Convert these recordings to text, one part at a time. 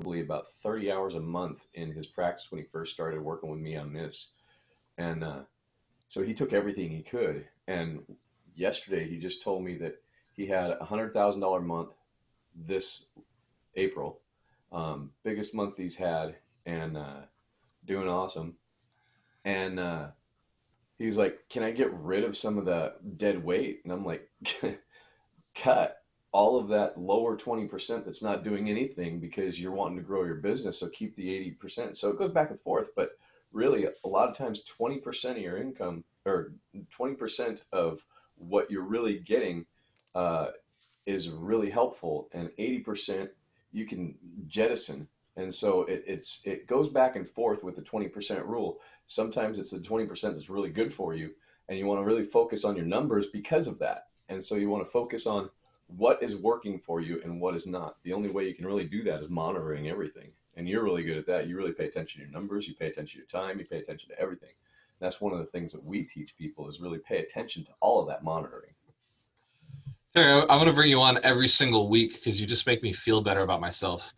probably about 30 hours a month in his practice when he first started working with me on this. And so he took everything he could. And yesterday he just told me that he had $100,000 month this April, biggest month he's had, and doing awesome. And he was like, "Can I get rid of some of the dead weight?" And I'm like, "Cut all of that lower 20% that's not doing anything because you're wanting to grow your business. So keep the 80%." So it goes back and forth, but really a lot of times 20% of your income or 20% of what you're really getting uh, is really helpful, and 80% you can jettison. And so it goes back and forth with the 20% rule. Sometimes it's the 20% that's really good for you, and you want to really focus on your numbers because of that. And so you want to focus on what is working for you and what is not. The only way you can really do that is monitoring everything. And you're really good at that. You really pay attention to your numbers, you pay attention to your time, you pay attention to everything. That's one of the things that we teach people is really pay attention to all of that monitoring. Terry, I'm going to bring you on every single week because you just make me feel better about myself.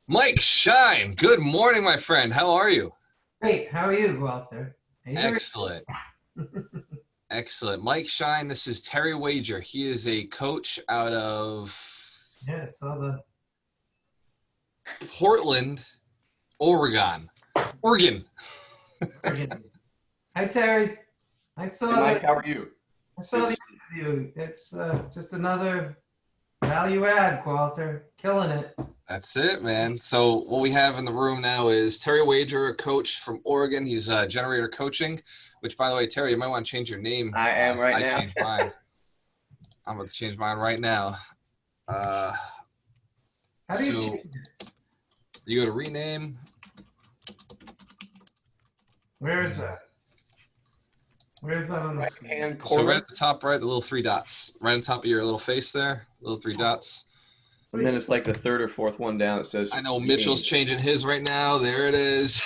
Mike Shine, good morning, my friend. How are you? Great. How are you, Walter? Excellent. Excellent. Mike Shine, this is Terry Wager. He is a coach out of Portland, Oregon. Oregon. Hi, Terry. I saw Hey, Mike, how are you? I saw the interview. It's just another value add, Walter. Killing it. That's it, man. So what we have in the room now is Terry Wager, a coach from Oregon. He's Generator Coaching, which, by the way, Terry, you might want to change your name. I am right now. I changed mine. I'm about to change mine right now. How do you change it? You go to rename. Where is that? Where is that on the screen? Right-hand So corner. right at the top right, the little three dots. Right on top of your little face there, little three dots. And then it's like the third or fourth one down. It says, I know Mitchell's changing his right now. There it is.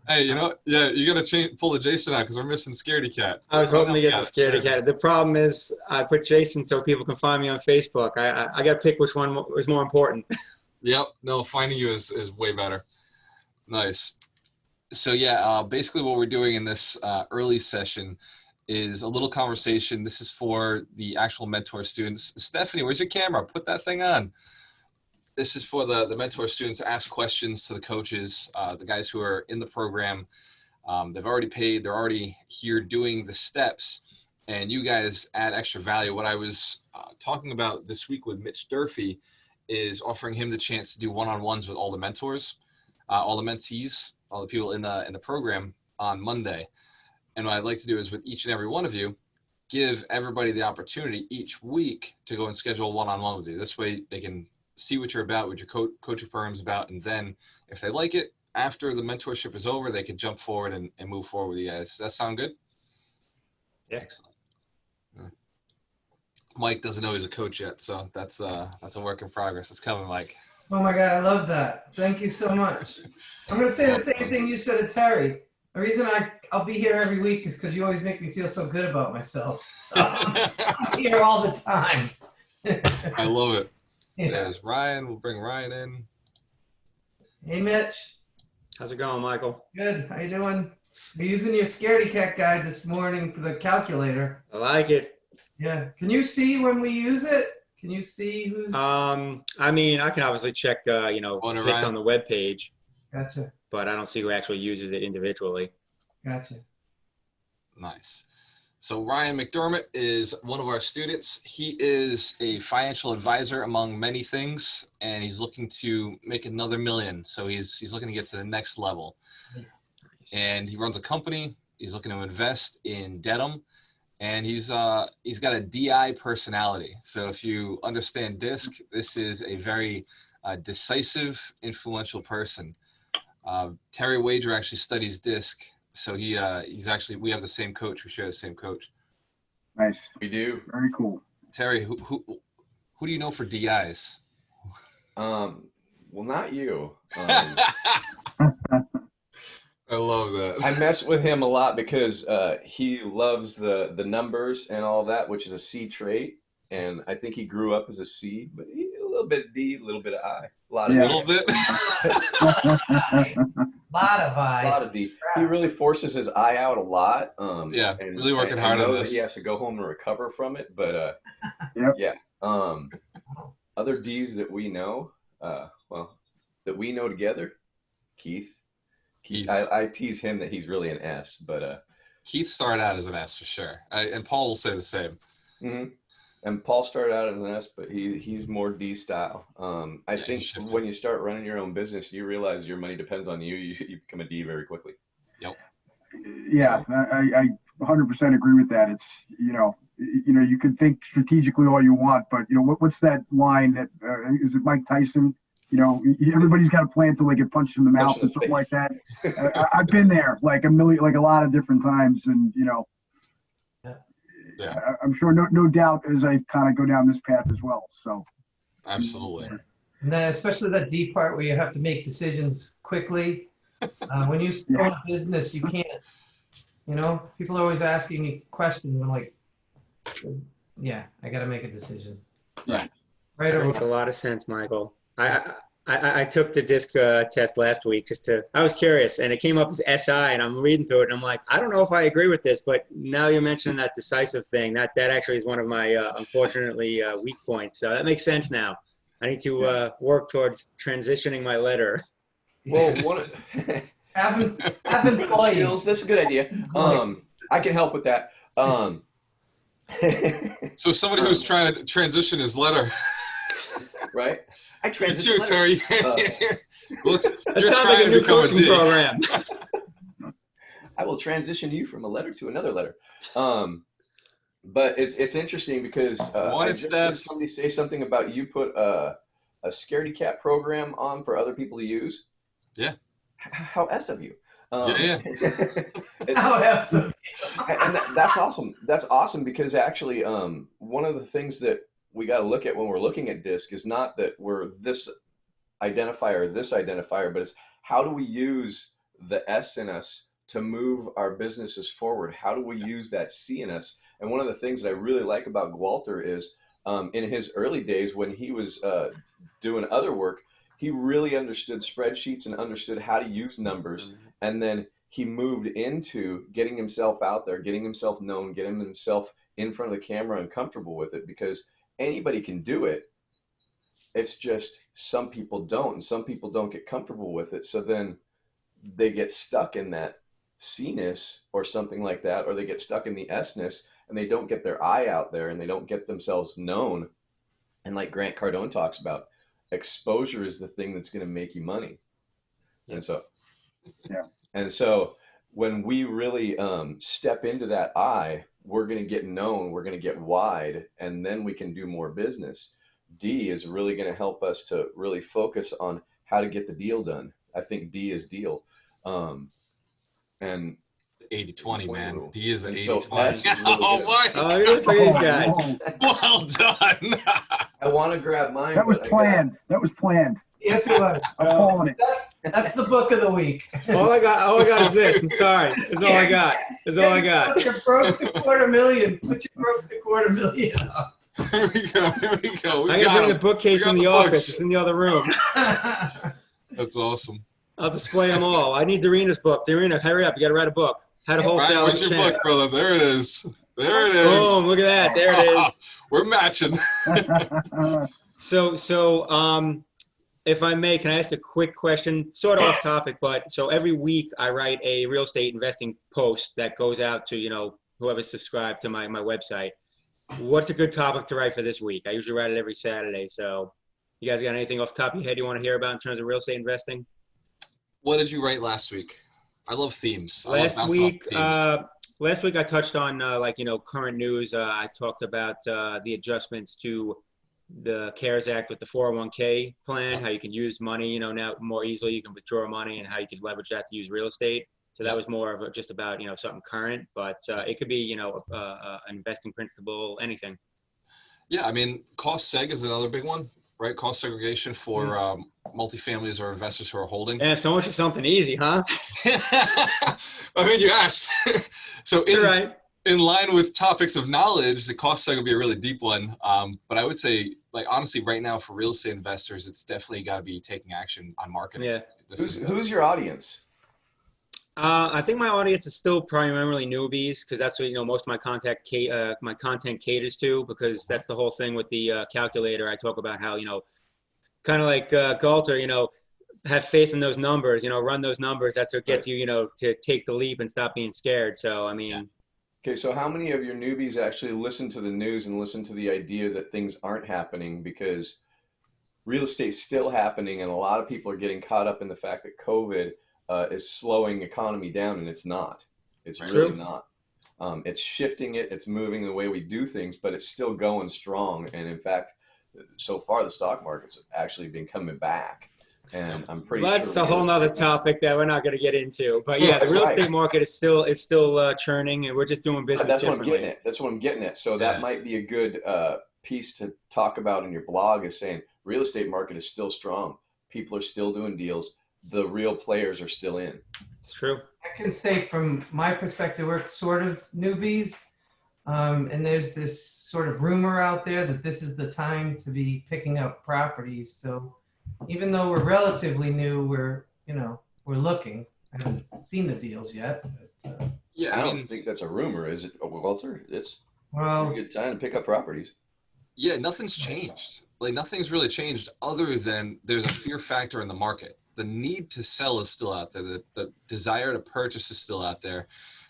Hey, you know, yeah, you got to pull the Jason out because we're missing Scaredy Cat. I was hoping to get the Scaredy Cat. The problem is I put Jason so people can find me on Facebook. I got to pick which one is more important. Yep. No, finding you is way better. Nice. So yeah, basically what we're doing in this early session is a little conversation. This is for the actual mentor students. Stephanie, where's your camera? Put that thing on. This is for the mentor students to ask questions to the coaches, the guys who are in the program. They've already paid. They're already here doing the steps. And you guys add extra value. What I was talking about this week with Mitch Durfee is offering him the chance to do one-on-ones with all the mentors, all the mentees, all the people in the program on Monday. And what I'd like to do is with each and every one of you, give everybody the opportunity each week to go and schedule a one-on-one with you. This way they can see what you're about, what your coaching program's about. And then if they like it, after the mentorship is over, they can jump forward and move forward with you guys. Does that sound good? Yeah. Excellent. Mike doesn't know he's a coach yet, so that's a work in progress. It's coming, Mike. Oh my God, I love that. Thank you so much. I'm going to say the same thing you said to Terry. The reason I'll be here every week is because you always make me feel so good about myself. So I'm here all the time. I love it. Yeah. There's Ryan. We'll bring Ryan in. Hey, Mitch. How's it going, Michael? Good. How you doing? We're using your Scaredy Cat guide this morning for the calculator. I like it. Yeah. Can you see when we use it? Can you see who's? I mean, I can obviously check, hits on the web page. Gotcha. But I don't see who actually uses it individually. Gotcha. Nice. So Ryan McDermott is one of our students. He is a financial advisor among many things, and he's looking to make another million. So he's looking to get to the next level. Nice. And he runs a company. He's looking to invest in Dedham, and he's got a DI personality. So if you understand DISC, this is a very decisive, influential person. Terry Wager actually studies DISC. So he's actually, we have the same coach. We share the same coach. Nice. We do. Very cool. Terry, who do you know for DIs? Well, not you. I love that. I mess with him a lot because he loves the numbers and all that, which is a C trait. And I think he grew up as a C, but he's a little bit of D, a little bit of I, a lot of A D. little bit. Lot of A lot of D. He really forces his eye out a lot. Yeah, and really working hard I on know that this. he has to go home and recover from it, but Yep. yeah. Other D's that we know, that we know together, Keith. I tease him that he's really an S, but Keith started out as an S for sure, and Paul will say the same. mm-hmm. And Paul started out as an S, but he's more D style. I think when you start running your own business, you realize your money depends on you. You become a D very quickly. Yep. Yeah, I 100% agree with that. It's, you could think strategically all you want, but what's that line that is it Mike Tyson? Everybody's got a plan till they get punched in the mouth or something like that. I've been there like a lot of different times, and Yeah. I'm sure no doubt as I kind of go down this path as well. So Absolutely. And then especially that D part where you have to make decisions quickly. When you own a business, you can't, people are always asking me questions. I'm like, yeah, I got to make a decision. Yeah. Right. That makes a lot of sense, Michael. I took the disc test last week I was curious, and it came up as SI, and I'm reading through it, and I'm like, I don't know if I agree with this, but now you're mentioning that decisive thing. That actually is one of my, unfortunately, weak points. So that makes sense now. I need to work towards transitioning my letter. Well, Have employees. skills. That's a good idea. I can help with that. So somebody who's trying to transition his letter. Right? I It's transition. you, Terry. Well, That sounds like a new coaching program. I will transition you from a letter to another letter. But it's interesting because I just heard somebody say something about you put a scaredy cat program on for other people to use. Yeah. How S of you. Yeah. How S of you. And that's awesome. That's awesome because actually one of the things that we got to look at when we're looking at DISC is not that we're this identifier, but it's how do we use the S in us to move our businesses forward? How do we use that C in us? And one of the things that I really like about Walter is in his early days when he was doing other work, he really understood spreadsheets and understood how to use numbers. And then he moved into getting himself out there, getting himself known, getting himself in front of the camera and comfortable with it, because anybody can do it. It's just some people don't, and some people don't get comfortable with it. So then they get stuck in that C-ness or something like that, or they get stuck in the S-ness and they don't get their eye out there and they don't get themselves known. And like Grant Cardone talks about, exposure is the thing that's going to make you money. And so when we really step into that eye, we're going to get known, we're going to get wide, and then we can do more business. D is really going to help us to really focus on how to get the deal done. I think D is deal. And 80-20, man. rule. D is an And 80-20. so S is really Oh, good. my. Oh, look at these guys. Well done. I want to grab mine. that was but planned. That was planned. Yes, it was. I'm calling it. That's the book of the week. All I got is this. I'm sorry. That's all I got. That's all I got. You're broke to $250,000. Put your broke to $250,000 up. Here we go. I gotta bring the bookcase in the office. books. It's in the other room. That's awesome. I'll display them all. I need Darina's book. Darina, hurry up. You gotta write a book. How to Ryan, wholesale where's your champ. book, brother? There it is. There it is. Boom, look at that. There it is. We're matching. So, if I may, can I ask a quick question? Sort of off topic, but so every week I write a real estate investing post that goes out to, whoever's subscribed to my website. What's a good topic to write for this week? I usually write it every Saturday. So you guys got anything off the top of your head you want to hear about in terms of real estate investing? What did you write last week? I love themes. Last week I touched on current news. I talked about the adjustments to the CARES Act with the 401k plan, how you can use money, now more easily. You can withdraw money and how you can leverage that to use real estate. So that was more of just about, something current, but it could be, an investing principle, anything. Yeah, I mean, cost seg is another big one, right? Cost segregation for multifamilies or investors who are holding. Yeah, so much for something easy, huh? I mean, you asked. So in line with topics of knowledge, the cost seg would be a really deep one. But I would say like honestly, right now for real estate investors, it's definitely got to be taking action on marketing. Yeah. Who's your audience? I think my audience is still primarily newbies because that's what, most of my my content caters to, because that's the whole thing with the calculator. I talk about how, kind of like Galter, have faith in those numbers, run those numbers. That's what gets you, to take the leap and stop being scared. So, I mean. Yeah. Okay, so how many of your newbies actually listen to the news and listen to the idea that things aren't happening because real estate's still happening, and a lot of people are getting caught up in the fact that COVID is slowing economy down, and it's not. It's really not. It's shifting it. It's moving the way we do things, but it's still going strong. And in fact, so far the stock market's actually been coming back. And I'm pretty sure that's a whole nother topic that we're not going to get into. But yeah, the real estate market is still churning, and we're just doing business That's what I'm differently. getting at. That's what I'm getting at. So that might be a good piece to talk about in your blog, is saying real estate market is still strong. People are still doing deals. The real players are still in. It's true. I can say from my perspective, we're sort of newbies. And there's this sort of rumor out there that this is the time to be picking up properties. So even though we're relatively new, we're looking. I haven't seen the deals yet. But, I don't think that's a rumor, is it, Walter? It's well, a good time to pick up properties. Yeah, nothing's changed. Like nothing's really changed other than there's a fear factor in the market. The need to sell is still out there. The desire to purchase is still out there.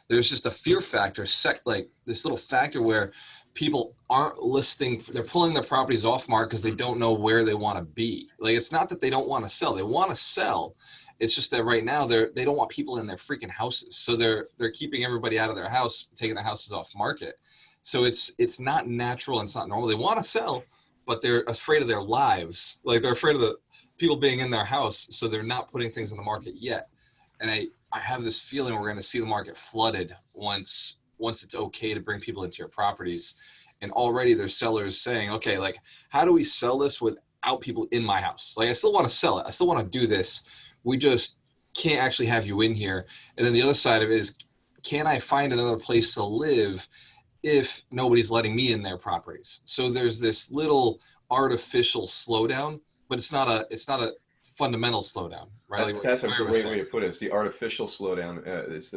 There's just a fear factor, like this little factor where people aren't listing. They're pulling their properties off market because they don't know where they want to be. Like it's not that they don't want to sell. They want to sell. It's just that right now they don't want people in their freaking houses. So they're keeping everybody out of their house, taking the houses off market. So it's not natural and it's not normal. They want to sell, but they're afraid of their lives. Like they're afraid of the people being in their house, so they're not putting things on the market yet. And I have this feeling we're going to see the market flooded once it's okay to bring people into your properties. And already there's sellers saying, okay, like how do we sell this without people in my house? Like I still want to sell it. I still want to do this. We just can't actually have you in here. And then the other side of it is, can I find another place to live if nobody's letting me in their properties? So there's this little artificial slowdown, but it's not a fundamental slowdown, right? That's a great way to put it. It's the artificial slowdown. It's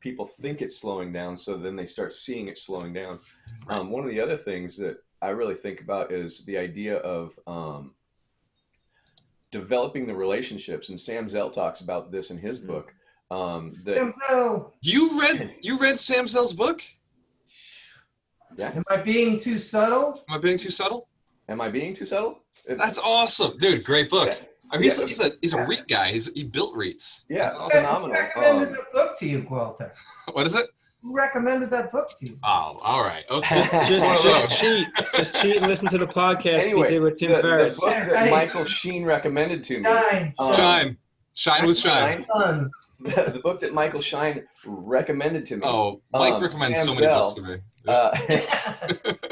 people think it's slowing down, so then they start seeing it slowing down. Right. One of the other things that I really think about is the idea of developing the relationships, and Sam Zell talks about this in his book. Sam Zell. You read Sam Zell's book? Yeah. Am I being too subtle? Am I being too subtle? Am I being too subtle? That's awesome, dude. Great book. Yeah. I mean, he's a REIT guy. He built REITs. Yeah, Awesome. phenomenal. Who recommended that book to you, Walter? What is it? Who recommended that book to you? Oh, all right. Okay. Just cheat and listen to the podcast Anyway, we did with Tim the Ferriss. book that Michael Sheen recommended to me. Shine with Shine. The book that Michael Shine recommended to me. Oh, Mike recommends Sam so many Zell, books to me.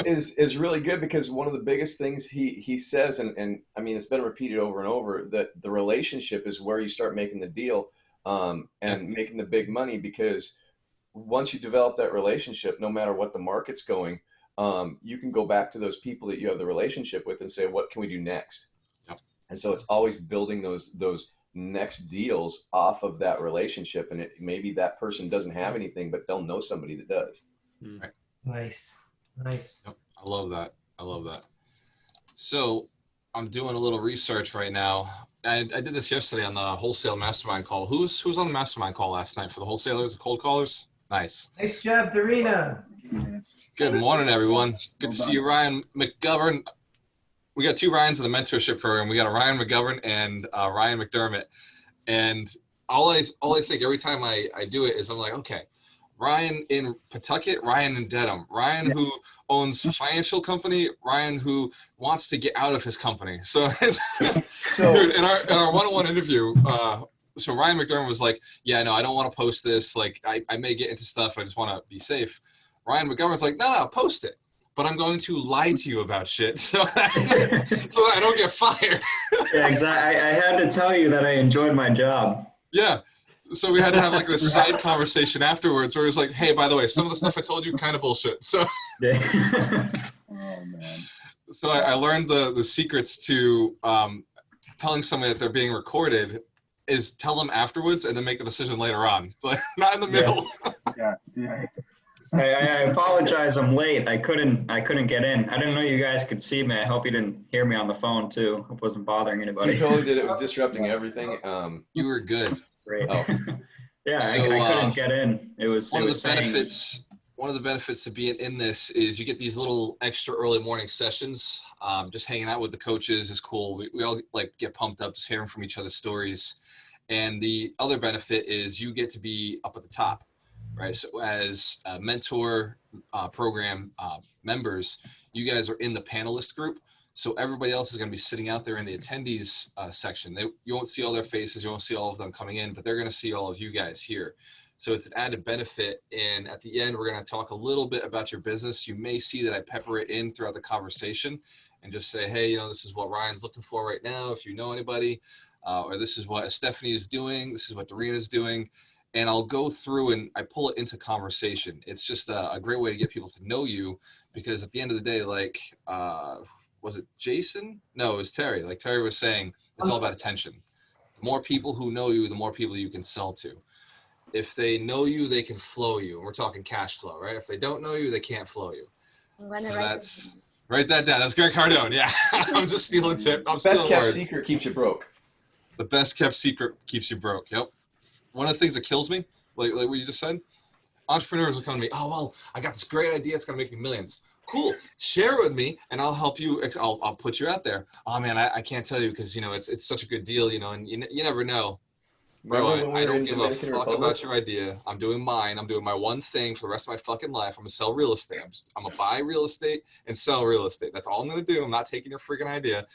is really good, because one of the biggest things he says, and I mean it's been repeated over and over, that the relationship is where you start making the deal and making the big money, because once you develop that relationship, no matter what the market's going, you can go back to those people that you have the relationship with and say, what can we do next? Yep. And so it's always building those next deals off of that relationship, and maybe that person doesn't have anything, but they'll know somebody that does. Right. Nice. Yep. I love that. So I'm doing a little research right now. I did this yesterday on the wholesale mastermind call. Who's on the mastermind call last night for the wholesalers, the cold callers? Nice job, Darina. Good morning, everyone. Good to see you, Ryan McGovern. We got two Ryans in the mentorship program. We got a Ryan McGovern and Ryan McDermott. And all I think every time I do it is I'm like, okay, Ryan in Pawtucket, Ryan in Dedham, Ryan who owns a financial company, Ryan who wants to get out of his company. So, dude, in our one-on-one interview, so Ryan McDermott was like, yeah, no, I don't want to post this. Like, I may get into stuff. I just want to be safe. Ryan McGovern's like, no, post it. But I'm going to lie to you about shit so that I don't get fired. Yeah, exactly. I had to tell you that I enjoyed my job. Yeah. So we had to have like this side conversation afterwards where it was like, hey, by the way, some of the stuff I told you kind of bullshit. So Yeah. Oh man. So I learned the secrets to telling somebody that they're being recorded is tell them afterwards and then make the decision later on, but not in the middle. Yeah. I apologize. I'm late. I couldn't get in. I didn't know you guys could see me. I hope you didn't hear me on the phone too. Hope it wasn't bothering anybody. You totally did. It was disrupting everything. You were good. Great. Oh. Yeah, So, I couldn't get in. It was one it of was the saying, benefits. One of the benefits to being in this is you get these little extra early morning sessions. Just hanging out with the coaches is cool. We all like get pumped up just hearing from each other's stories. And the other benefit is you get to be up at the top, right? So as mentor program members, you guys are in the panelist group. So everybody else is going to be sitting out there in the attendees section. You won't see all their faces. You won't see all of them coming in, but they're going to see all of you guys here. So it's an added benefit. And at the end, we're going to talk a little bit about your business. You may see that I pepper it in throughout the conversation and just say, hey, this is what Ryan's looking for right now. If you know anybody, or this is what Stephanie is doing. This is what Doreen is doing. And I'll go through and I pull it into conversation. It's just a great way to get people to know you, because at the end of the day, like, was it Jason? No, it was Terry. Like Terry was saying, it's all about attention. The more people who know you, the more people you can sell to. If they know you, they can flow you. And we're talking cash flow, right? If they don't know you, they can't flow you. So that's, write that down. That's Greg Cardone. Yeah, I'm just stealing tip. I'm Best stealing kept words. secret keeps you broke. The best kept secret keeps you broke. Yep. One of the things that kills me, like what you just said, entrepreneurs will come to me, oh, well, I got this great idea. It's going to make me millions. Cool. Share it with me and I'll help you. I'll put you out there. Oh man, I can't tell you because, it's such a good deal, and you never know. Bro, I don't give a fuck about your idea. I'm doing mine. I'm doing my one thing for the rest of my fucking life. I'm gonna sell real estate. I'm gonna buy real estate and sell real estate. That's all I'm gonna do. I'm not taking your freaking idea.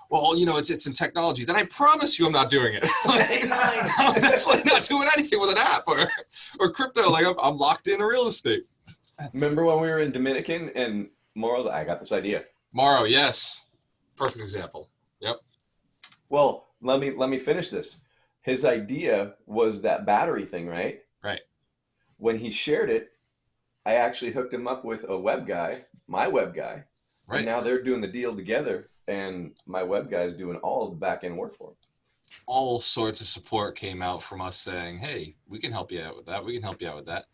Well, it's in technology. Then I promise you I'm not doing it. I'm definitely not doing anything with an app or crypto. Like I'm locked into real estate. Remember when we were in Dominican and Morrow's, I got this idea. Morrow, yes. Perfect example. Yep. Well, let me finish this. His idea was that battery thing, right? Right. When he shared it, I actually hooked him up with a web guy, my web guy. Right. And now they're doing the deal together, and my web guy is doing all of the back end work for him. All sorts of support came out from us saying, hey, we can help you out with that. We can help you out with that.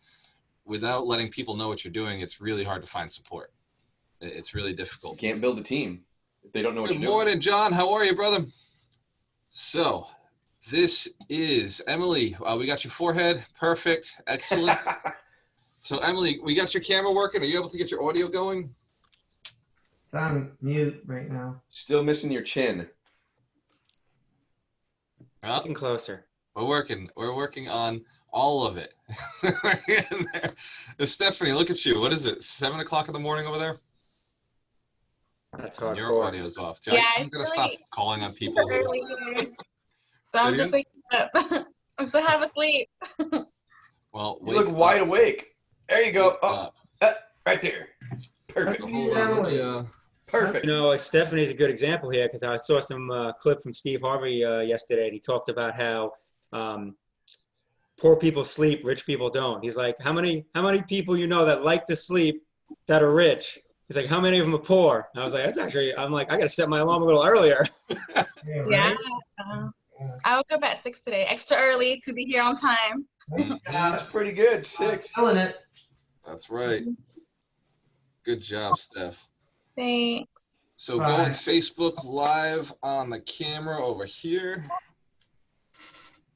Without letting people know what you're doing, it's really hard to find support. It's really difficult. You can't build a team if they don't know what Good you're doing. morning, John. How are you, brother? So this is Emily. We got your forehead. Perfect. Excellent. So Emily, we got your camera working. Are you able to get your audio going? It's on mute right now. Still missing your chin. Well, Getting closer. we're working on all of it. Stephanie, look at you. What is it? 7 o'clock in the morning over there? That's And your hardcore. audio's off too. Yeah, I'm gonna stop calling on people. Early. So I'm just waking up. I'm so half asleep. Well, You look wide awake. There you go. Up. Right there. Perfect. Hold on, let me, Perfect. Stephanie's a good example here because I saw some clip from Steve Harvey yesterday, and he talked about how poor people sleep, rich people don't. He's like, how many people that like to sleep that are rich? He's like, how many of them are poor? I was like, I'm like, I got to set my alarm a little earlier. Yeah. I woke up at 6 today, extra early to be here on time. That's pretty good. 6. Killing it. That's right. Good job, Steph. Thanks. So go on Facebook Live on the camera over here.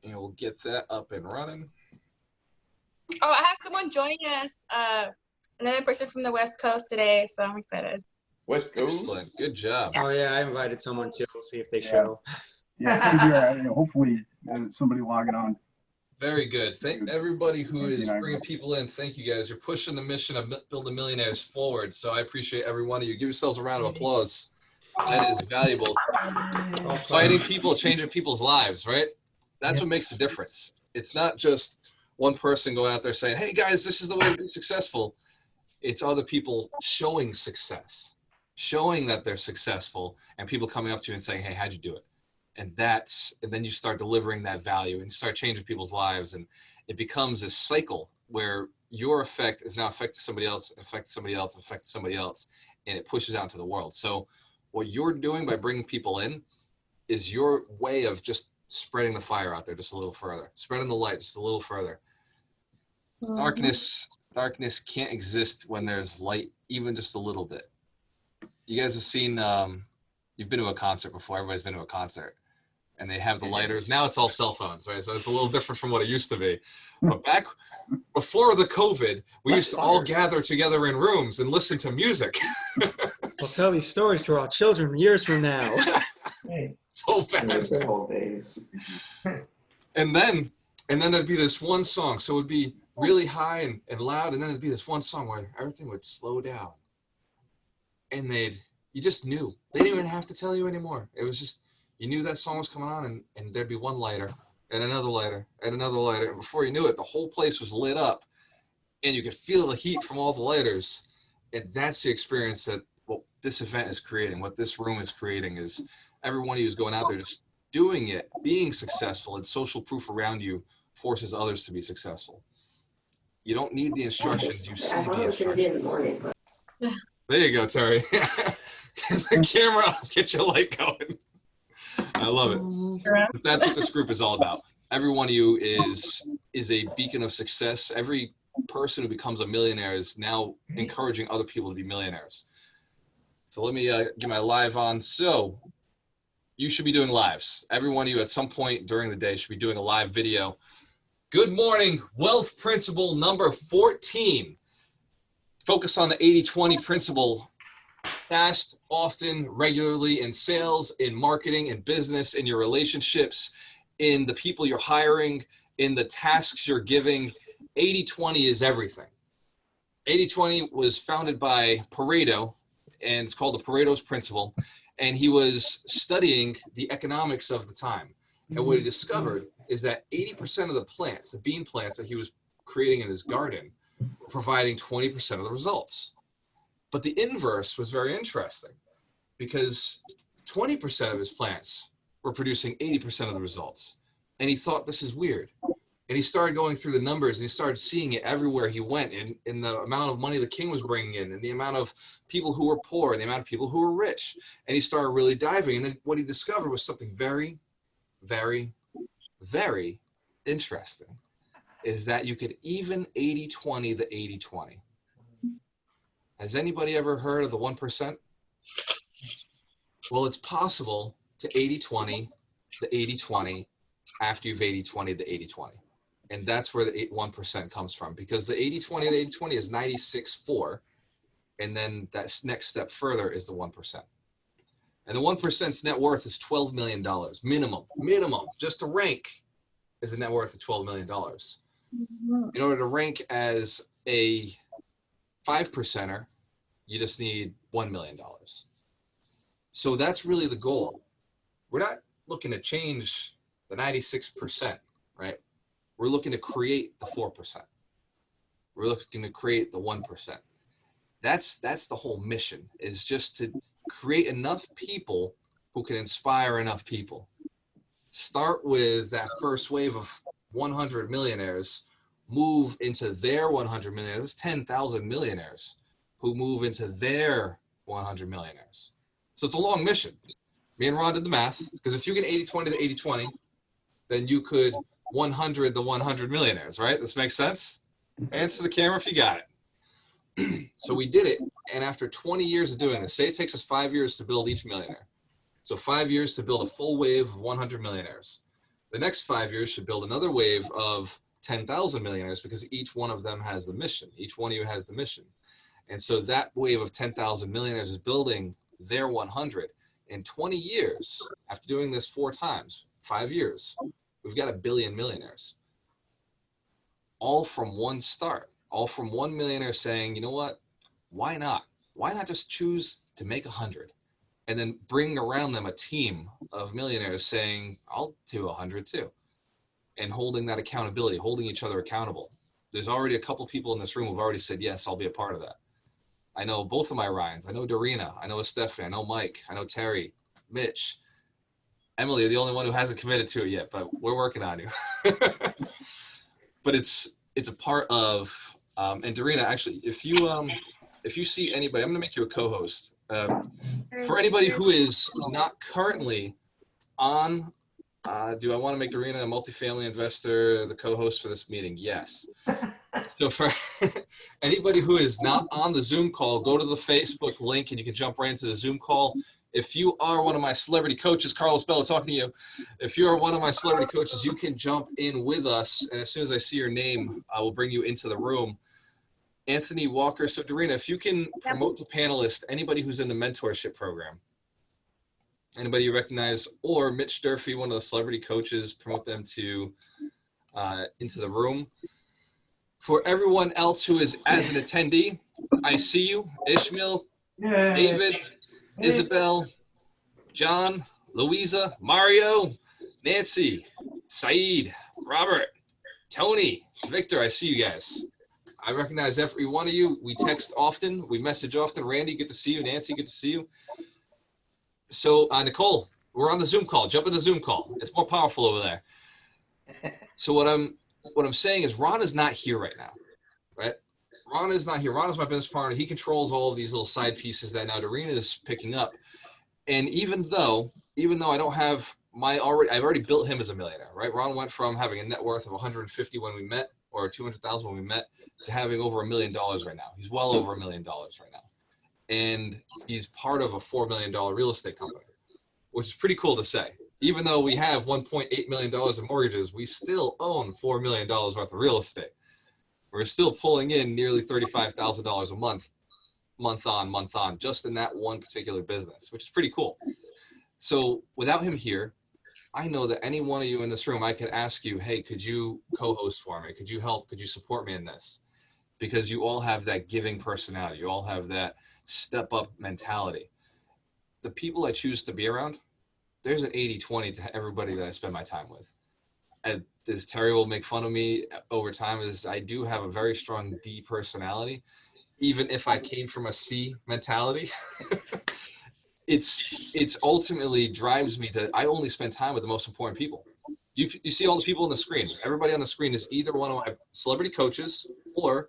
And we'll get that up and running. Oh, I have someone joining us, another person from the West Coast today, so I'm excited. West Coast. Excellent. Good job. Oh yeah, I invited someone too. We'll see if they show. Yeah, same here. Hopefully somebody logging on. Very good. Thank everybody who is 29. bringing people in. Thank you guys. You're pushing the mission of building millionaires forward. So I appreciate every one of you. Give yourselves a round of applause. That is valuable. Fighting people, changing people's lives, right? That's what makes the difference. It's not just one person going out there saying, hey guys, this is the way to be successful. It's other people showing success, showing that they're successful, and people coming up to you and saying, hey, how'd you do it? And then you start delivering that value and you start changing people's lives, and it becomes a cycle where your effect is now affecting somebody else, affecting somebody else, affecting somebody else. and it pushes out into the world. So what you're doing by bringing people in is your way of just spreading the fire out there just a little further, spreading the light just a little further. Darkness can't exist when there's light, even just a little bit. You guys have seen, you've been to a concert before. Everybody's been to a concert, and they have the lighters. Now it's all cell phones, right? So it's a little different from what it used to be. But back before the COVID, we used to all gather together in rooms and listen to music. We'll tell these stories to our children years from now. So bad. Old days. And then there'd be this one song. So it would be really high and loud, and then there'd be this one song where everything would slow down. And you just knew. They didn't even have to tell you anymore. It was just, you knew that song was coming on, and there'd be one lighter and another lighter and another lighter. And before you knew it, the whole place was lit up, and you could feel the heat from all the lighters. And that's the experience that what this event is creating, what this room is creating, is every one of you is going out there just doing it, being successful, and social proof around you forces others to be successful. You don't need the instructions, you see the instructions. There you go, Terry. Get the camera up, get your light going. I love it. But that's what this group is all about. Every one of you is a beacon of success. Every person who becomes a millionaire is now encouraging other people to be millionaires. So let me get my live on. So you should be doing lives. Every one of you at some point during the day should be doing a live video. Good morning, wealth principle number 14. Focus on the 80-20 principle. Fast, often, regularly, in sales, in marketing, in business, in your relationships, in the people you're hiring, in the tasks you're giving. 80-20 is everything. 80-20 was founded by Pareto, and it's called the Pareto's principle. And he was studying the economics of the time. And what he discovered is that 80% of the plants, the bean plants that he was creating in his garden, were providing 20% of the results. But the inverse was very interesting, because 20% of his plants were producing 80% of the results. And he thought, this is weird. And he started going through the numbers, and he started seeing it everywhere he went, in the amount of money the king was bringing in, and the amount of people who were poor, and the amount of people who were rich. And he started really diving. And then what he discovered was something very, very, very interesting, is that you could even 80-20 the 80-20. Has anybody ever heard of the 1%? Well, it's possible to 80-20 the 80-20 after you've 80-20 the 80-20. And that's where the 1% comes from, because the 80-20 the 80-20 is 96.4. And then that next step further is the 1%. And the 1%'s net worth is $12 million, minimum, just to rank is a net worth of $12 million. In order to rank as a 5%er, you just need $1 million. So that's really the goal. We're not looking to change the 96%, right? We're looking to create the 4%. We're looking to create the 1%. That's the whole mission, is just to create enough people who can inspire enough people. Start with that first wave of 100 millionaires, move into their 100 millionaires. There's 10,000 millionaires who move into their 100 millionaires. So it's a long mission. Me and Ron did the math, because if you get 80-20 to 80-20, then you could 100 the 100 millionaires, right? This makes sense? Answer the camera if you got it. So we did it, and after 20 years of doing this, say it takes us 5 years to build each millionaire. So 5 years to build a full wave of 100 millionaires. The next 5 years should build another wave of 10,000 millionaires, because each one of them has the mission. Each one of you has the mission. And so that wave of 10,000 millionaires is building their 100. In 20 years, after doing this 4 times, 5 years, we've got 1 billion millionaires. All from one start. All from one millionaire saying, you know what, why not? Why not just choose to make 100? And then bring around them a team of millionaires saying, I'll do 100 too. And holding that accountability, holding each other accountable. There's already a couple people in this room who've already said, yes, I'll be a part of that. I know both of my Ryans. I know Dorina. I know Stephanie. I know Mike. I know Terry, Mitch. Emily, you're the only one who hasn't committed to it yet, but we're working on you. But it's a part of, and Dorina, actually, if you if you see anybody, I'm going to make you a co-host. For anybody who is not currently on, do I want to make Dorina a multifamily investor the co-host for this meeting? Yes. So for anybody who is not on the Zoom call, go to the Facebook link and you can jump right into the Zoom call. If you are one of my celebrity coaches, Carlos Bella talking to you. If you are one of my celebrity coaches, you can jump in with us. And as soon as I see your name, I will bring you into the room. Anthony Walker. So Dorina, if you can promote to panelists, anybody who's in the mentorship program, anybody you recognize, or Mitch Durfee, one of the celebrity coaches, promote them to into the room. For everyone else who is as an attendee, I see you, Ishmael, David, Isabel, John, Louisa, Mario, Nancy, Saeed, Robert, Tony, Victor, I see you guys. I recognize every one of you. We text often, we message often. Randy, good to see you. Nancy, good to see you. So Nicole, we're on the Zoom call. Jump in the Zoom call. It's more powerful over there. So what I'm saying is Ron is not here right now, right? Ron is not here. Ron is my business partner. He controls all of these little side pieces that now Dorina is picking up. And even though I don't have I've already built him as a millionaire, right? Ron went from having a net worth of 150 when we met, or 200,000 when we met, to having over $1 million right now. He's well over $1 million right now. And he's part of a $4 million real estate company, which is pretty cool to say. Even though we have $1.8 million in mortgages, we still own $4 million worth of real estate. We're still pulling in nearly $35,000 a month, month on, just in that one particular business, which is pretty cool. So without him here, I know that any one of you in this room, I could ask you, hey, could you co-host for me? Could you help? Could you support me in this? Because you all have that giving personality. You all have that step up mentality. The people I choose to be around, there's an 80-20 to everybody that I spend my time with. As Terry will make fun of me over time, is I do have a very strong D personality. Even if I came from a C mentality, it's ultimately drives me to, I only spend time with the most important people. You see all the people on the screen. Everybody on the screen is either one of my celebrity coaches or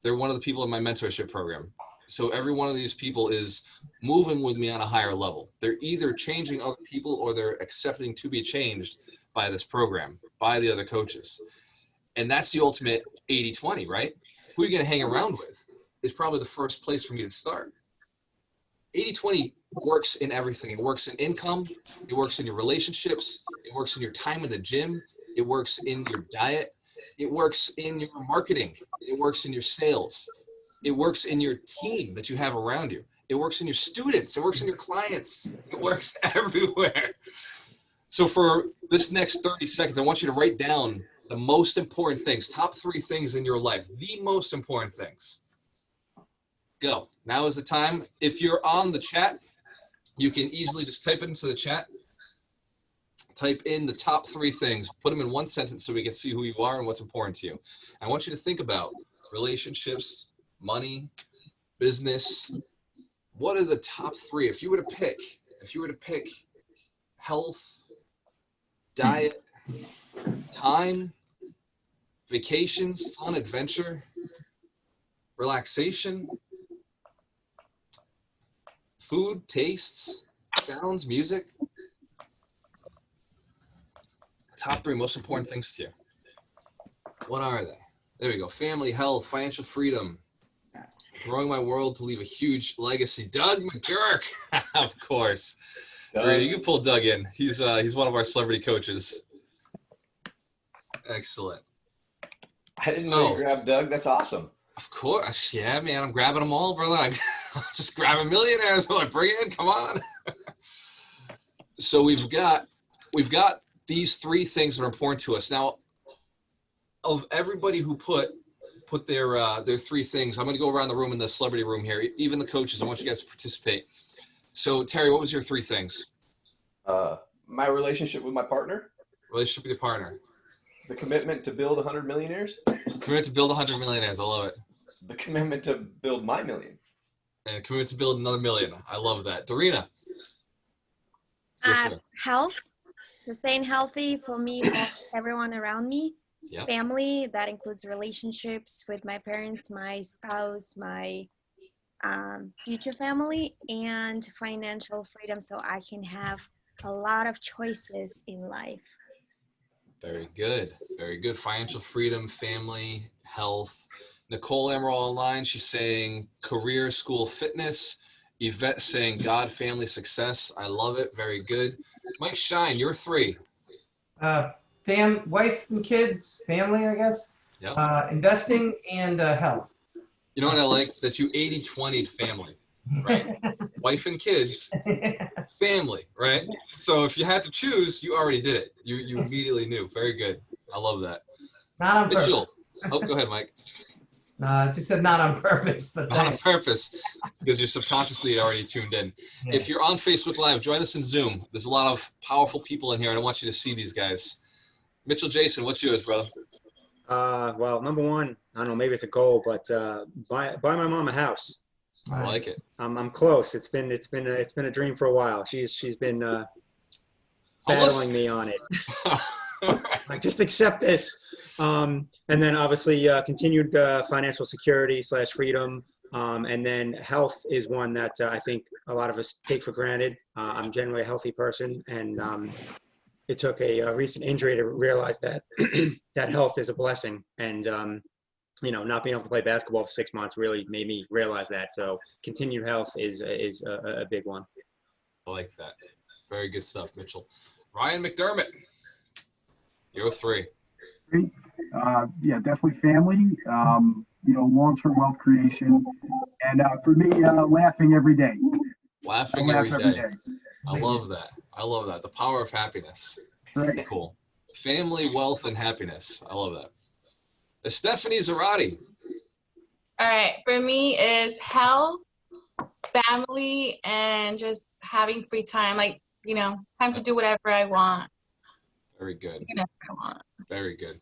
they're one of the people in my mentorship program. So every one of these people is moving with me on a higher level. They're either changing other people or they're accepting to be changed by this program, by the other coaches. And that's the ultimate 80-20, right? Who are you going to hang around with is probably the first place for me to start. 80-20 works in everything. It works in income. It works in your relationships. It works in your time in the gym. It works in your diet. It works in your marketing. It works in your sales. It works in your team that you have around you. It works in your students. It works in your clients. It works everywhere. So for this next 30 seconds, I want you to write down the most important things, top 3 things in your life, the most important things. Go. Now is the time. If you're on the chat, you can easily just type it into the chat. Type in the top 3 things. Put them in one sentence so we can see who you are and what's important to you. I want you to think about relationships, money, business. What are the top 3? If you were to pick health, diet, time, vacations, fun, adventure, relaxation, food, tastes, sounds, music. Top 3 most important things to you. What are they? There we go. Family, health, financial freedom, growing my world to leave a huge legacy. Doug McGurk, of course. You can pull Doug in. He's one of our celebrity coaches. Excellent. I didn't know you grabbed Doug. That's awesome. Of course. Yeah, man. I'm grabbing them all, brother. I'm just grabbing millionaires. I'm like, bring it in. Come on. So we've got these 3 things that are important to us. Now, of everybody who put their 3 things, I'm going to go around the room in the celebrity room here. Even the coaches, I want you guys to participate. So Terry, what was your 3 things? My relationship with my partner. Relationship with your partner. The commitment to build 100 millionaires. Commitment to build 100 millionaires. I love it. The commitment to build my million. And commitment to build another million. I love that. Dorina. Health. So staying healthy for me, everyone around me. Yep. Family, that includes relationships with my parents, my spouse, my future family and financial freedom so I can have a lot of choices in life. Very good. Very good. Financial freedom, family, health. Nicole Emerald online, she's saying career, school, fitness. Yvette saying God, family, success. I love it. Very good. Mike Shine, you're 3. Wife and kids, family, I guess. Yep. Investing and health. You know what I like? That you 80-20'd family, right? Wife and kids, family, right? So if you had to choose, you already did it. You immediately knew. Very good. I love that. Not on purpose. Mitchell. Oh, go ahead, Mike. Just said not on purpose, but Not on thanks. purpose, because you're subconsciously already tuned in. Yeah. If you're on Facebook Live, join us in Zoom. There's a lot of powerful people in here, and I want you to see these guys. Mitchell Jason, what's yours, brother? Well, number one, I don't know, maybe it's a goal, but buy my mom a house. I like it. I'm close. It's been a dream for a while. She's been battling me on it. Like, just accept this. And then obviously continued financial security / freedom. And then health is one that I think a lot of us take for granted. I'm generally a healthy person, and it took a recent injury to realize that that health is a blessing. And not being able to play basketball for 6 months really made me realize that. So continued health is a big one. I like that. Very good stuff, Mitchell. Ryan McDermott, you're 3. Yeah, definitely family, long-term wealth creation. And for me, laughing every day. Laughing every day. I love that. I love that. The power of happiness. Right. Cool. Family, wealth, and happiness. I love that. Stephanie Zarati. All right, for me is health, family, and just having free time. Like, time to do whatever I want. Very good. Whatever I want. Very good.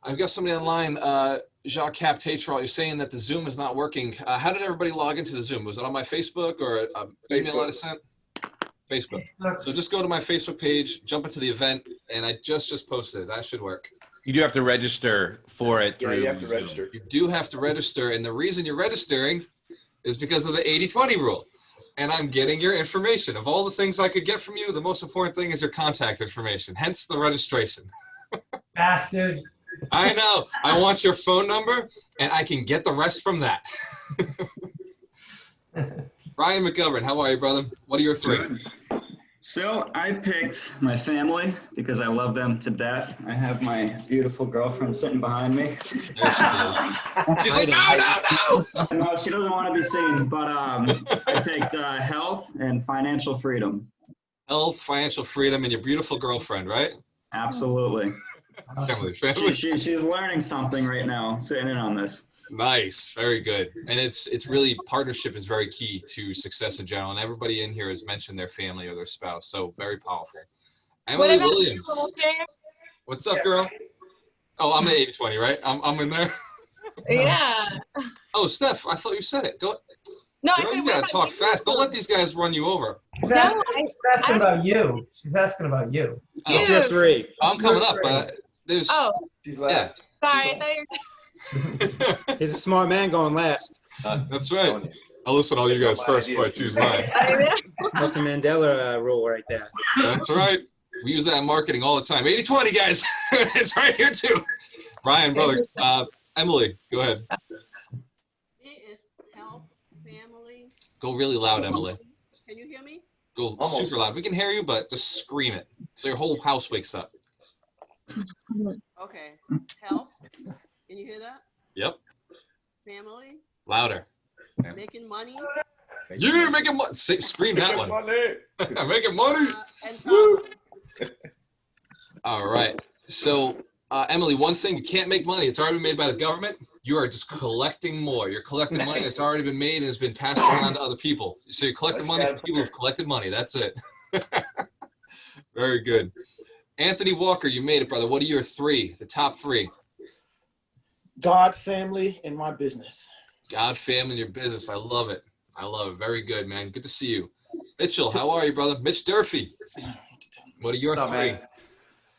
I've got somebody online, Jacques Cap Tatral. You're saying that the Zoom is not working. How did everybody log into the Zoom? Was it on my Facebook or an email I sent? Facebook. So just go to my Facebook page, jump into the event, and I just posted it. That should work. You do have to register for it through. Yeah, you have to Zoom. register. You do have to register, and the reason you're registering is because of the 80-20 rule. And I'm getting your information. Of all the things I could get from you, the most important thing is your contact information, hence the registration. Bastard. I know. I want your phone number, and I can get the rest from that. Ryan McGovern, how are you, brother? What are your 3? Good. So I picked my family because I love them to death. I have my beautiful girlfriend sitting behind me. There she is. She's like, no. No, she doesn't want to be seen, but I picked health and financial freedom. Health, financial freedom, and your beautiful girlfriend, right? Absolutely. Family. She's learning something right now, sitting in on this. Nice, very good. And it's really, partnership is very key to success in general. And everybody in here has mentioned their family or their spouse, so very powerful. Emily Williams. What's up, girl? Oh, I'm the 80-20, right? I'm in there. Yeah. Oh, Steph, I thought you said it. Go. No, Girl, you gotta talk fast. Don't let these guys run you over. She's asking about you. She's asking about you. It's your 3. I'm coming up. There's. Oh, She's last. sorry. I thought you He's a smart man going last. That's right. I'll listen to all you guys first before I choose mine. That's the Mandela rule right there. That's right. We use that in marketing all the time. 80-20, guys. It's right here, too. Brian, brother. Emily, go ahead. It is health, family. Go really loud, Emily. Can you hear me? Go Almost. super loud. We can hear you, but just scream it so your whole house wakes up. Okay. Health. Can you hear that? Yep. Family. Louder. Making money. You're making money. Scream that one. Making money. And travel. All right. So, Emily, one thing, you can't make money. It's already been made by the government. You are just collecting more. You're collecting money that's already been made and has been passed around to other people. So you're collecting money from people who've collected money. That's it. Very good. Anthony Walker, you made it, brother. What are your 3, the top 3? God, family, and my business. God, family, and your business. I love it. I love it. Very good, man. Good to see you. Mitchell, how are you, brother? Mitch Durfee. What are your 3? Man?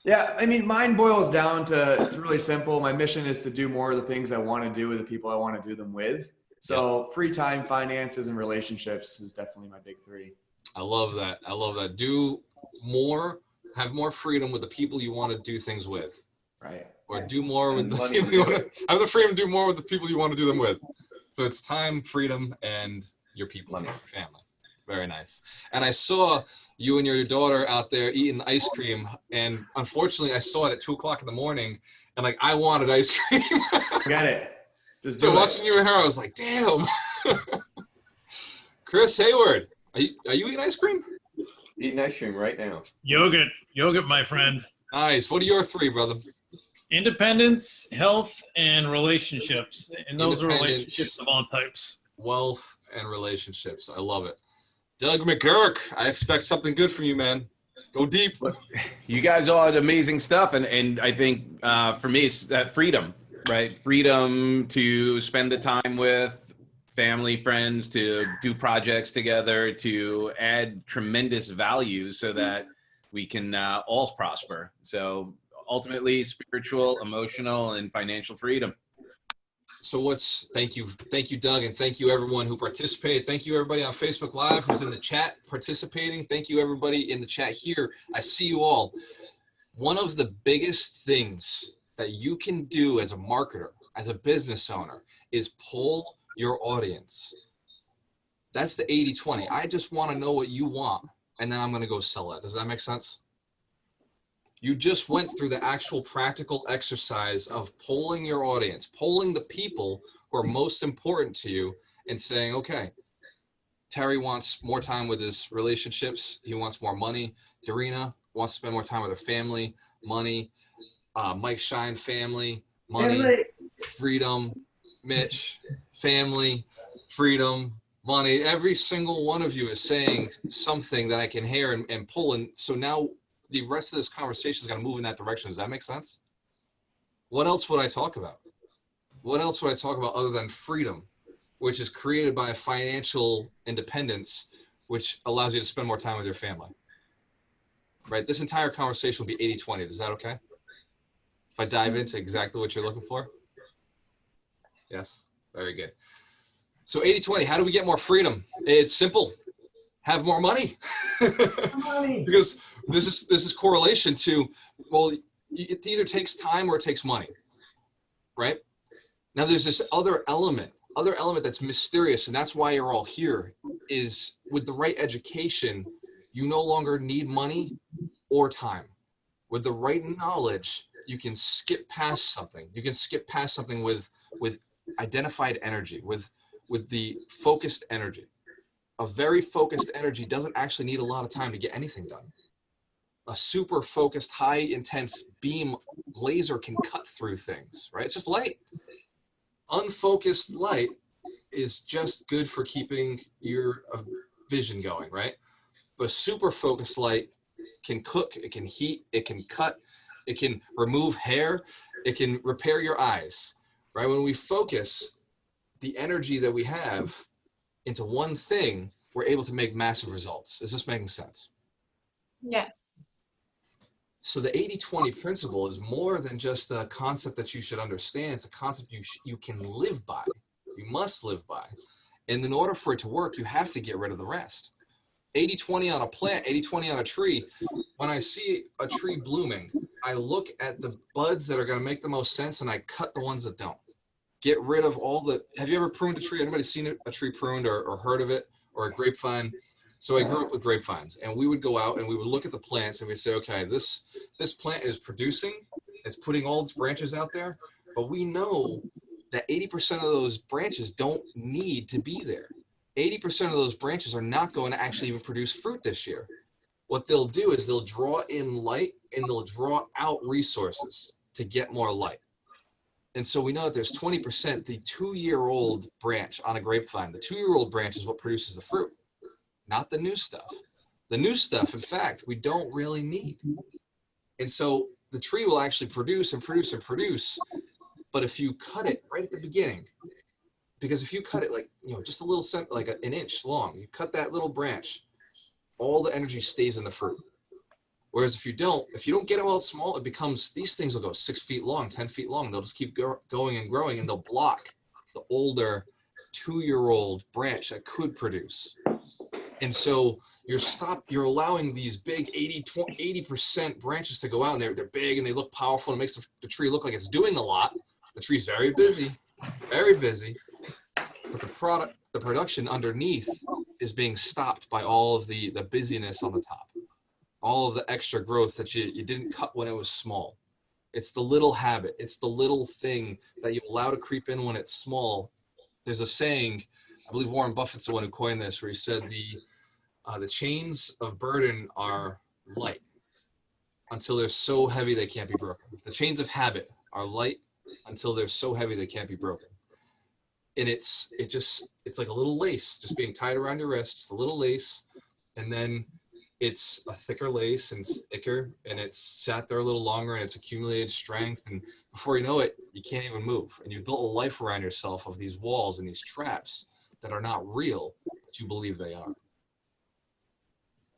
Yeah, I mean, mine boils down to, it's really simple. My mission is to do more of the things I want to do with the people I want to do them with. So free time, finances, and relationships is definitely my big three. I love that. I love that. Do more, have more freedom with the people you want to do things with. Right. Or do more with And the money people to you do want to have the freedom to do more with the people you want to do them with. So it's time, freedom, and your people, Money. your family. Very nice. And I saw you and your daughter out there eating ice cream, and unfortunately, I saw it at 2:00 in the morning, and like I wanted ice cream. Get it. Just So do watching it. you and her, I was like, damn. Chris Hayward, are you eating ice cream? Eating ice cream right now. Yogurt, my friend. Nice. What are your three, brother? Independence, health, and relationships. And those are Independence, relationships of all types. wealth, and relationships. I love it. Doug McGurk, I expect something good from you, man. Go deep. You guys all had amazing stuff, and I think for me it's that freedom, right? Freedom to spend the time with family, friends, to do projects together, to add tremendous value so that we can all prosper. So ultimately, spiritual, emotional, and financial freedom. So thank you, Doug, and thank you everyone who participated. Thank you everybody on Facebook Live who's in the chat participating. Thank you everybody in the chat here. I see you all. One of the biggest things that you can do as a marketer, as a business owner, is pull your audience. That's the 80-20. I just want to know what you want, and then I'm going to go sell it. Does that make sense? You just went through the actual practical exercise of polling your audience, polling the people who are most important to you and saying, okay, Terry wants more time with his relationships. He wants more money. Darina wants to spend more time with her family, money. Mike Shine, family, money, freedom. Mitch, family, freedom, money. Every single one of you is saying something that I can hear and pull. And so now the rest of this conversation is going to move in that direction. Does that make sense? What else would I talk about? What else would I talk about other than freedom, which is created by financial independence, which allows you to spend more time with your family? Right? This entire conversation will be 80-20. Is that okay? If I dive into exactly what you're looking for? Yes? Very good. So 80-20, how do we get more freedom? It's simple. Have more money. Because this is correlation to, well, it either takes time or it takes money, right? Now there's this other element that's mysterious, and that's why you're all here, is with the right education, you no longer need money or time. With the right knowledge, you can skip past something. You can skip past something with identified energy, with the focused energy. A very focused energy doesn't actually need a lot of time to get anything done. A super focused, high intense beam laser can cut through things, right? It's just light. Unfocused light is just good for keeping your vision going, right? But super focused light can cook, it can heat, it can cut, it can remove hair, it can repair your eyes, right? When we focus the energy that we have into one thing, we're able to make massive results. Is this making sense? Yes. So the 80-20 principle is more than just a concept that you should understand. It's a concept you can live by. You must live by. And in order for it to work, you have to get rid of the rest. 80-20 on a plant, 80-20 on a tree. When I see a tree blooming, I look at the buds that are going to make the most sense and I cut the ones that don't. Get rid of all the, have you ever pruned a tree? Anybody seen a tree pruned or heard of it, or a grapevine? So I grew up with grapevines, and we would go out and we would look at the plants and we'd say, okay, this plant is producing, it's putting all its branches out there, but we know that 80% of those branches don't need to be there. 80% of those branches are not going to actually even produce fruit this year. What they'll do is they'll draw in light and they'll draw out resources to get more light. And so we know that there's 20%, the 2-year-old branch on a grapevine. The 2-year-old branch is what produces the fruit, not the new stuff. The new stuff, in fact, we don't really need. And so the tree will actually produce and produce and produce. But if you cut it right at the beginning, because if you cut it like, just a little like an inch long, you cut that little branch, all the energy stays in the fruit. Whereas if you don't get them all small, it becomes, these things will go 6 feet long, 10 feet long. They'll just keep going and growing, and they'll block the older 2-year-old branch that could produce. And so you're allowing these big 80% branches to go out, and they're big and they look powerful, and it makes the tree look like it's doing a lot. The tree's very busy, but the production underneath is being stopped by all of the busyness on the top, all of the extra growth that you didn't cut when it was small. It's the little habit. It's the little thing that you allow to creep in when it's small. There's a saying, I believe Warren Buffett's the one who coined this, where he said the chains of burden are light until they're so heavy they can't be broken. The chains of habit are light until they're so heavy they can't be broken. And it's like a little lace just being tied around your wrist, just a little lace, and then it's a thicker lace and it's thicker, and it's sat there a little longer, and it's accumulated strength, and before you know it, you can't even move, and you've built a life around yourself of these walls and these traps that are not real, but you believe they are.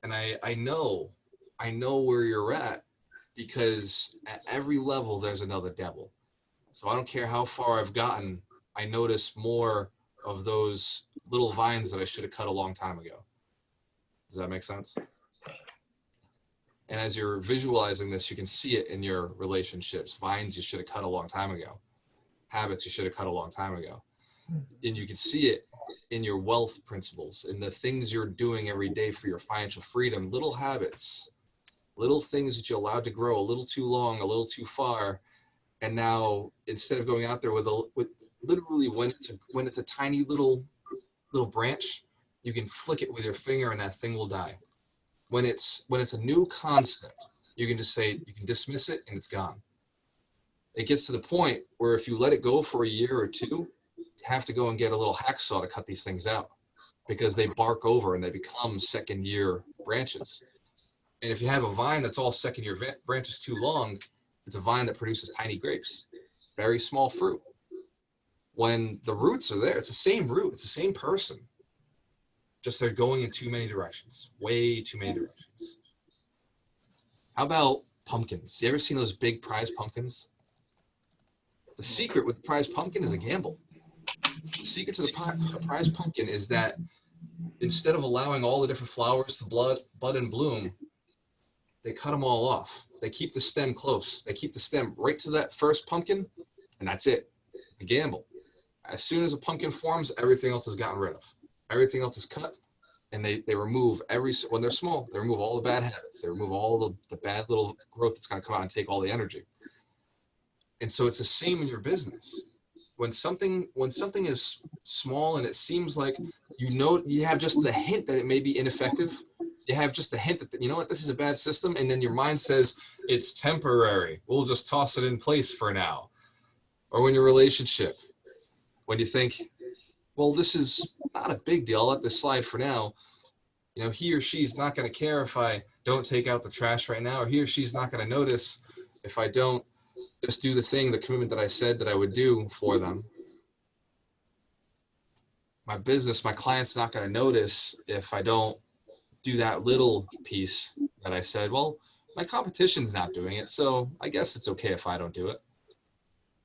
And I know where you're at, because at every level there's another devil. So I don't care how far I've gotten, I notice more of those little vines that I should have cut a long time ago. Does that make sense? And as you're visualizing this, you can see it in your relationships. Vines you should have cut a long time ago. Habits you should have cut a long time ago. And you can see it in your wealth principles, in the things you're doing every day for your financial freedom, little habits, little things that you allowed to grow a little too long, a little too far. And now instead of going out there with literally when it's a tiny little branch, you can flick it with your finger and that thing will die. When it's a new concept, you can just say, you can dismiss it and it's gone. It gets to the point where if you let it go for a year or two, you have to go and get a little hacksaw to cut these things out, because they bark over and they become second year branches. And if you have a vine that's all second year branches too long, it's a vine that produces tiny grapes, very small fruit. When the roots are there, it's the same root, it's the same person. Just they're going in too many directions, way too many directions. How about pumpkins? You ever seen those big prize pumpkins? The secret with the prize pumpkin is a gamble. The secret to the prize pumpkin is that instead of allowing all the different flowers to bud and bloom, they cut them all off. They keep the stem close. They keep the stem right to that first pumpkin, and that's it. The gamble. As soon as a pumpkin forms, everything else is gotten rid of. Everything else is cut, and they remove when they're small, they remove all the bad habits. They remove all the bad little growth that's going to come out and take all the energy. And so it's the same in your business. When something is small and it seems like you have just the hint that it may be ineffective, you have just the hint that, you know what, this is a bad system, and then your mind says it's temporary. We'll just toss it in place for now. Or when your relationship, when you think, well, this is not a big deal, I'll let this slide for now. You know, he or she's not going to care if I don't take out the trash right now, or he or she's not going to notice if I don't just do the commitment that I said that I would do for them. My business, my client's not going to notice if I don't do that little piece that I said. Well, my competition's not doing it, so I guess it's okay if I don't do it.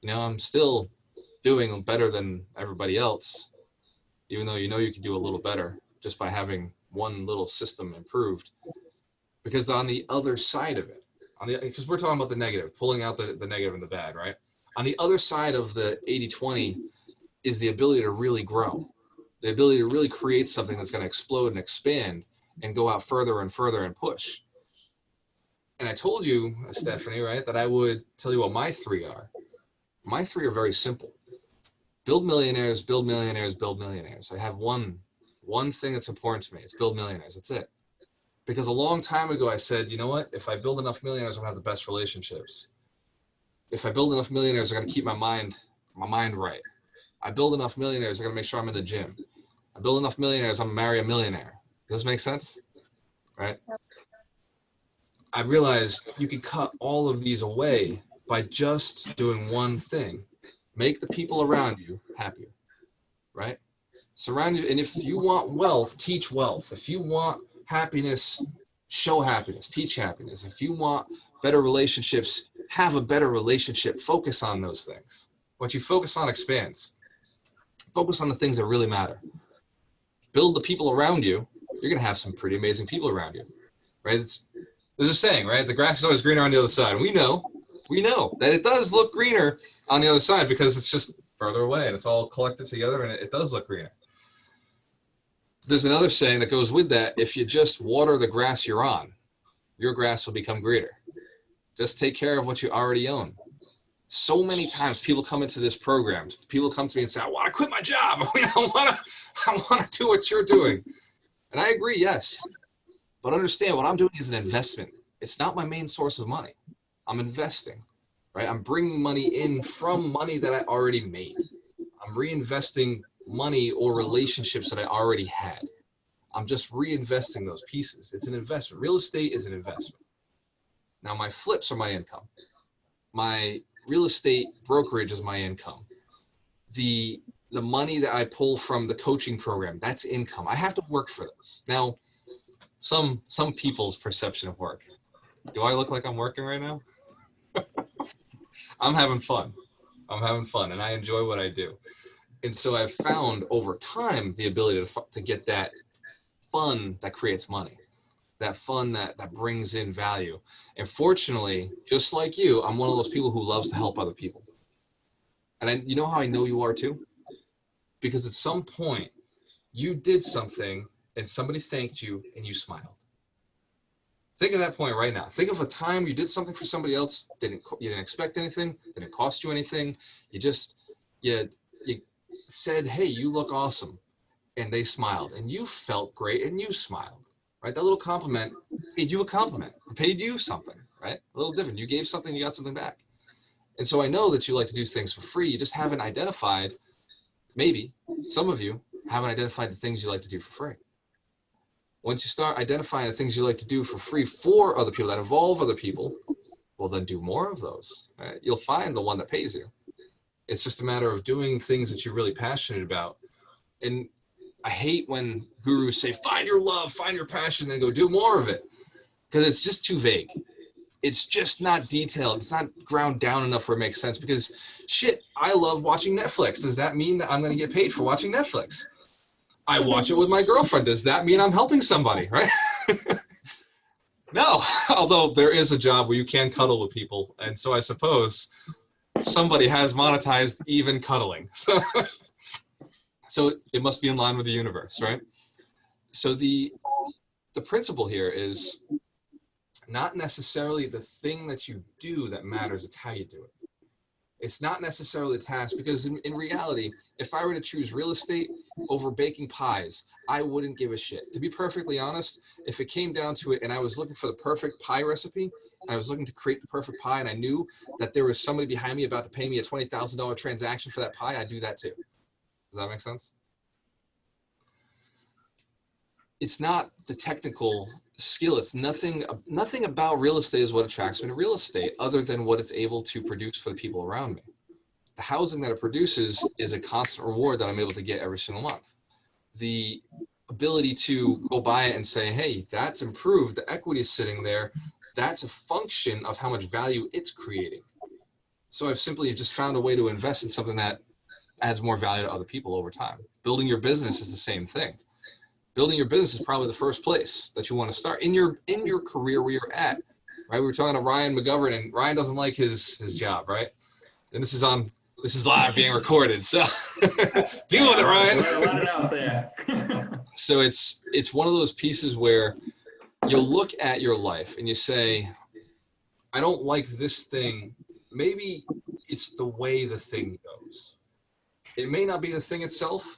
You know, I'm still doing better than everybody else, even though you can do a little better just by having one little system improved. Because on the other side of it, because we're talking about the negative, pulling out the negative and the bad, right? On the other side of the 80-20 is the ability to really grow, the ability to really create something that's going to explode and expand and go out further and further and push. And I told you, Stephanie, right, that I would tell you what my three are. My three are very simple. Build millionaires, build millionaires, build millionaires. I have one thing that's important to me. It's build millionaires. That's it. Because a long time ago, I said, you know what? If I build enough millionaires, I'm going to have the best relationships. If I build enough millionaires, I'm going to keep my mind right. I build enough millionaires, I'm going to make sure I'm in the gym. I build enough millionaires, I'm going to marry a millionaire. Does this make sense? Right? I realized you can cut all of these away by just doing one thing. Make the people around you happier, right? Surround you, and if you want wealth, teach wealth. If you want happiness, show happiness, teach happiness. If you want better relationships, have a better relationship. Focus on those things. What you focus on expands. Focus on the things that really matter. Build the people around you. You're going to have some pretty amazing people around you, right? There's a saying, right? The grass is always greener on the other side. We know that it does look greener on the other side because it's just further away and it's all collected together and it does look greener. There's another saying that goes with that. If you just water the grass you're on, your grass will become greener. Just take care of what you already own. So many times people come into this program, people come to me and say, I want to quit my job. I want to do what you're doing. And I agree, yes. But understand what I'm doing is an investment. It's not my main source of money. I'm investing, right? I'm bringing money in from money that I already made. I'm reinvesting money or relationships that I already had. I'm just reinvesting those pieces. It's an investment. Real estate is an investment. Now my flips are my income. My real estate brokerage is my income. The money that I pull from the coaching program, that's income. I have to work for this. Now, some people's perception of work. Do I look like I'm working right now? I'm having fun. And I enjoy what I do. And so I've found over time the ability to get that fun that creates money, that fun that brings in value. And fortunately, just like you, I'm one of those people who loves to help other people. And you know how I know you are too? Because at some point you did something and somebody thanked you and you smiled. Think of that point right now. Think of a time you did something for somebody else, you didn't expect anything, didn't cost you anything. You said, hey, you look awesome. And they smiled and you felt great and you smiled, right? That little compliment paid you a compliment, paid you something, right? A little different. You gave something, you got something back. And so I know that you like to do things for free. You just haven't identified, maybe some of you haven't identified the things you like to do for free. Once you start identifying the things you like to do for free for other people that involve other people, well, then do more of those, right? You'll find the one that pays you. It's just a matter of doing things that you're really passionate about. And I hate when gurus say, find your love, find your passion, and go do more of it. Because it's just too vague. It's just not detailed. It's not ground down enough where it makes sense. Because shit, I love watching Netflix. Does that mean that I'm going to get paid for watching Netflix? I watch it with my girlfriend. Does that mean I'm helping somebody, right? No, although there is a job where you can cuddle with people. And so I suppose somebody has monetized even cuddling. So it must be in line with the universe, right? So the principle here is not necessarily the thing that you do that matters, it's how you do it. It's not necessarily a task, because in reality, if I were to choose real estate over baking pies, I wouldn't give a shit. To be perfectly honest, if it came down to it and I was looking for the perfect pie recipe, I was looking to create the perfect pie, and I knew that there was somebody behind me about to pay me a $20,000 transaction for that pie, I'd do that too. Does that make sense? It's not the technical skill. It's nothing about real estate is what attracts me to real estate, other than what it's able to produce for the people around me. The housing that it produces is a constant reward that I'm able to get every single month. The ability to go by it and say, hey, that's improved, the equity is sitting there, that's a function of how much value it's creating. So I've simply just found a way to invest in something that adds more value to other people over time. Building your business is the same thing. Building your business is probably the first place that you want to start in your career where you're at, right? We were talking to Ryan McGovern, and Ryan doesn't like his job, right? And this is live being recorded, so deal with it, Ryan. Let it out there. So it's one of those pieces where you look at your life and you say, I don't like this thing. Maybe it's the way the thing goes. It may not be the thing itself.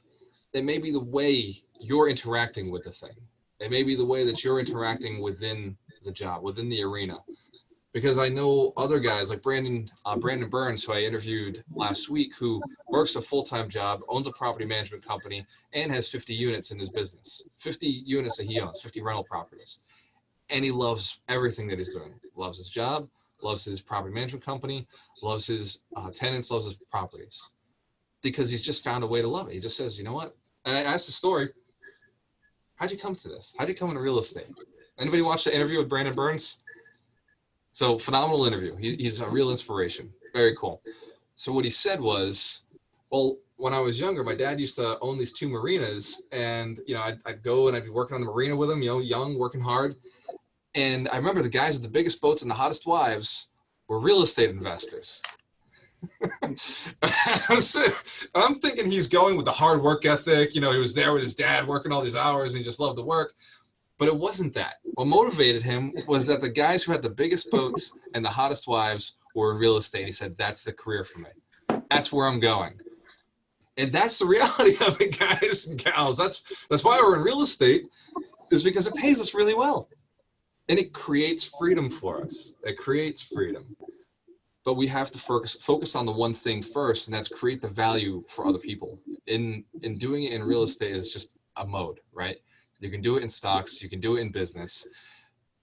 It may be the way you're interacting with the thing. It may be the way that you're interacting within the job, within the arena. Because I know other guys like Brandon Burns, who I interviewed last week, who works a full-time job, owns a property management company, and has 50 units in his business. 50 units that he owns, 50 rental properties. And he loves everything that he's doing. Loves his job, loves his property management company, loves his tenants, loves his properties. Because he's just found a way to love it. He just says, you know what? And I asked the story, how'd you come to this? How'd you come into real estate? Anybody watch the interview with Brandon Burns? So phenomenal interview. He's a real inspiration. Very cool. So what he said was, well, when I was younger, my dad used to own these 2 marinas, and I'd go and I'd be working on the marina with him, young, working hard. And I remember the guys with the biggest boats and the hottest wives were real estate investors. I'm thinking he's going with the hard work ethic. He was there with his dad working all these hours and he just loved to work. But it wasn't that. What motivated him was that the guys who had the biggest boats and the hottest wives were in real estate. He said, that's the career for me. That's where I'm going. And that's the reality of it, guys and gals. That's why we're in real estate, is because it pays us really well. And it creates freedom for us. It creates freedom. But we have to focus on the one thing first, and that's create the value for other people. In doing it in real estate is just a mode, right? You can do it in stocks, you can do it in business,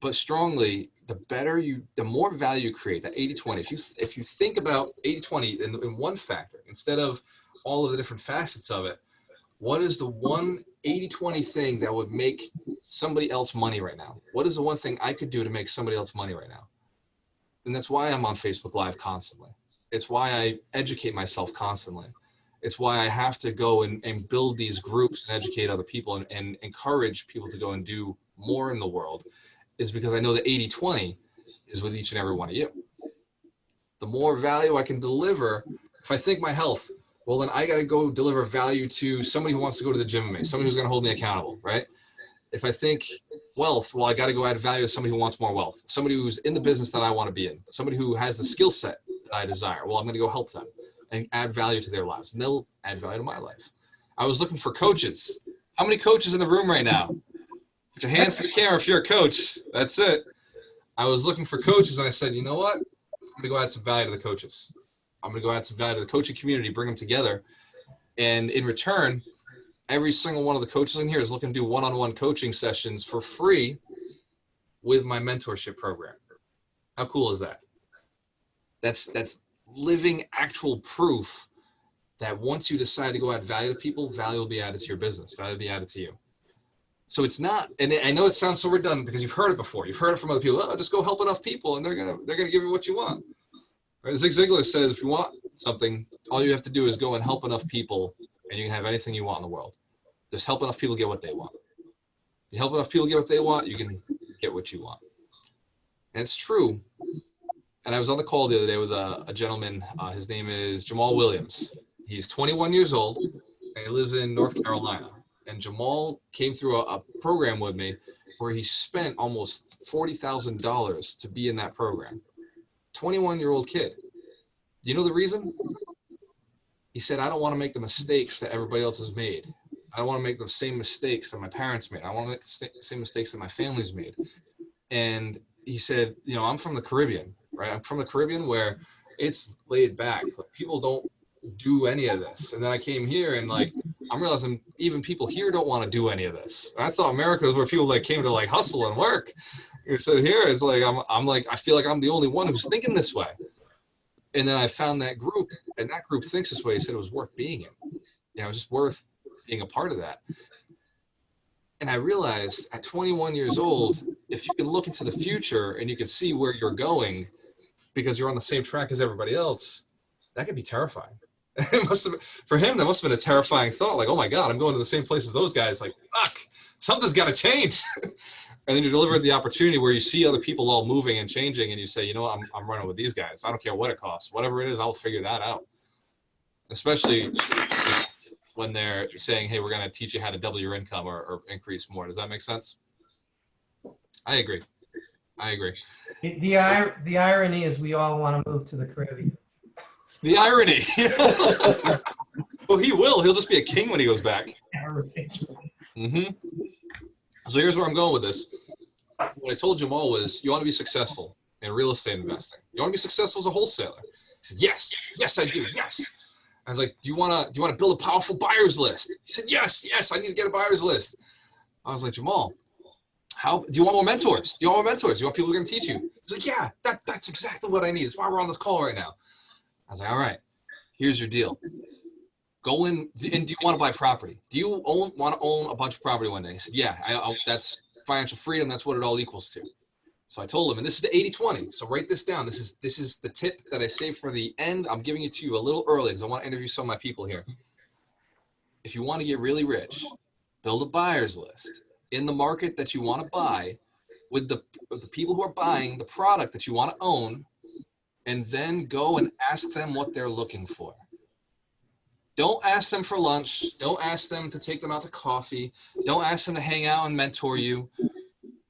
but strongly, the more value you create, that 80-20, if you think about 80-20 in one factor, instead of all of the different facets of it, what is the one 80-20 thing that would make somebody else money right now? What is the one thing I could do to make somebody else money right now? And that's why I'm on Facebook Live constantly. It's why I educate myself constantly. It's why I have to go and build these groups and educate other people and encourage people to go and do more in the world, is because I know that 80-20 is with each and every one of you. The more value I can deliver, if I think my health, well, then I got to go deliver value to somebody who wants to go to the gym with me, somebody who's going to hold me accountable, right? If I think wealth, well, I got to go add value to somebody who wants more wealth, somebody who's in the business that I want to be in, somebody who has the skill set that I desire. Well, I'm going to go help them and add value to their lives, and they'll add value to my life. I was looking for coaches. How many coaches in the room right now? Put your hands to the camera if you're a coach. That's it. I was looking for coaches, and I said, you know what? I'm going to go add some value to the coaches. I'm going to go add some value to the coaching community, bring them together. And in return, every single one of the coaches in here is looking to do one-on-one coaching sessions for free with my mentorship program. How cool is that? That's living actual proof that once you decide to go add value to people, value will be added to your business, value will be added to you. So it's not, and I know it sounds so redundant because you've heard it before. You've heard it from other people. Oh, just go help enough people and they're gonna give you what you want. Right? Zig Ziglar says if you want something, all you have to do is go and help enough people and you can have anything you want in the world. Just help enough people get what they want. If you help enough people get what they want, you can get what you want. And it's true. And I was on the call the other day with a gentleman. His name is Jamal Williams. He's 21 years old and he lives in North Carolina. And Jamal came through a program with me where he spent almost $40,000 to be in that program. 21-year-old kid. Do you know the reason? He said, I don't want to make the mistakes that everybody else has made. I don't want to make the same mistakes that my parents made. I want to make the same mistakes that my family's made. And he said, I'm from the Caribbean, right? I'm from the Caribbean where it's laid back. People don't do any of this. And then I came here and I'm realizing even people here don't want to do any of this. And I thought America was where people came to hustle and work. He said here it's I feel like I'm the only one who's thinking this way. And then I found that group, and that group thinks this way. He said it was worth being in. It was just worth being a part of that. And I realized at 21 years old, if you can look into the future and you can see where you're going because you're on the same track as everybody else, that could be terrifying. For him, that must have been a terrifying thought. Oh my God, I'm going to the same place as those guys. Fuck, something's got to change. And then you deliver the opportunity where you see other people all moving and changing and you say, I'm running with these guys. I don't care what it costs. Whatever it is, I'll figure that out. Especially when they're saying, hey, we're going to teach you how to double your income or increase more. Does that make sense? I agree. The irony is we all want to move to the Caribbean. The irony. Well, he will. He'll just be a king when he goes back. Mm-hmm. So here's where I'm going with this. What I told Jamal was, you want to be successful in real estate investing. You want to be successful as a wholesaler. He said, yes, I do. Yes. I was like, do you want to build a powerful buyer's list? He said, yes, I need to get a buyer's list. I was like, Jamal, do you want more mentors? Do you want people who are going to teach you? He's like, yeah, that's exactly what I need. That's why we're on this call right now. I was like, all right, here's your deal. Go in, and do you want to buy property? Do you want to own a bunch of property one day? He said, yeah, that's financial freedom. That's what it all equals to. So I told him, and this is the 80-20. So write this down. This is the tip that I saved for the end. I'm giving it to you a little early because I want to interview some of my people here. if you want to get really rich, build a buyer's list in the market that you want to buy with the people who are buying the product that you want to own, and then go and ask them what they're looking for. Don't ask them for lunch. Don't ask them to take them out to coffee. Don't ask them to hang out and mentor you.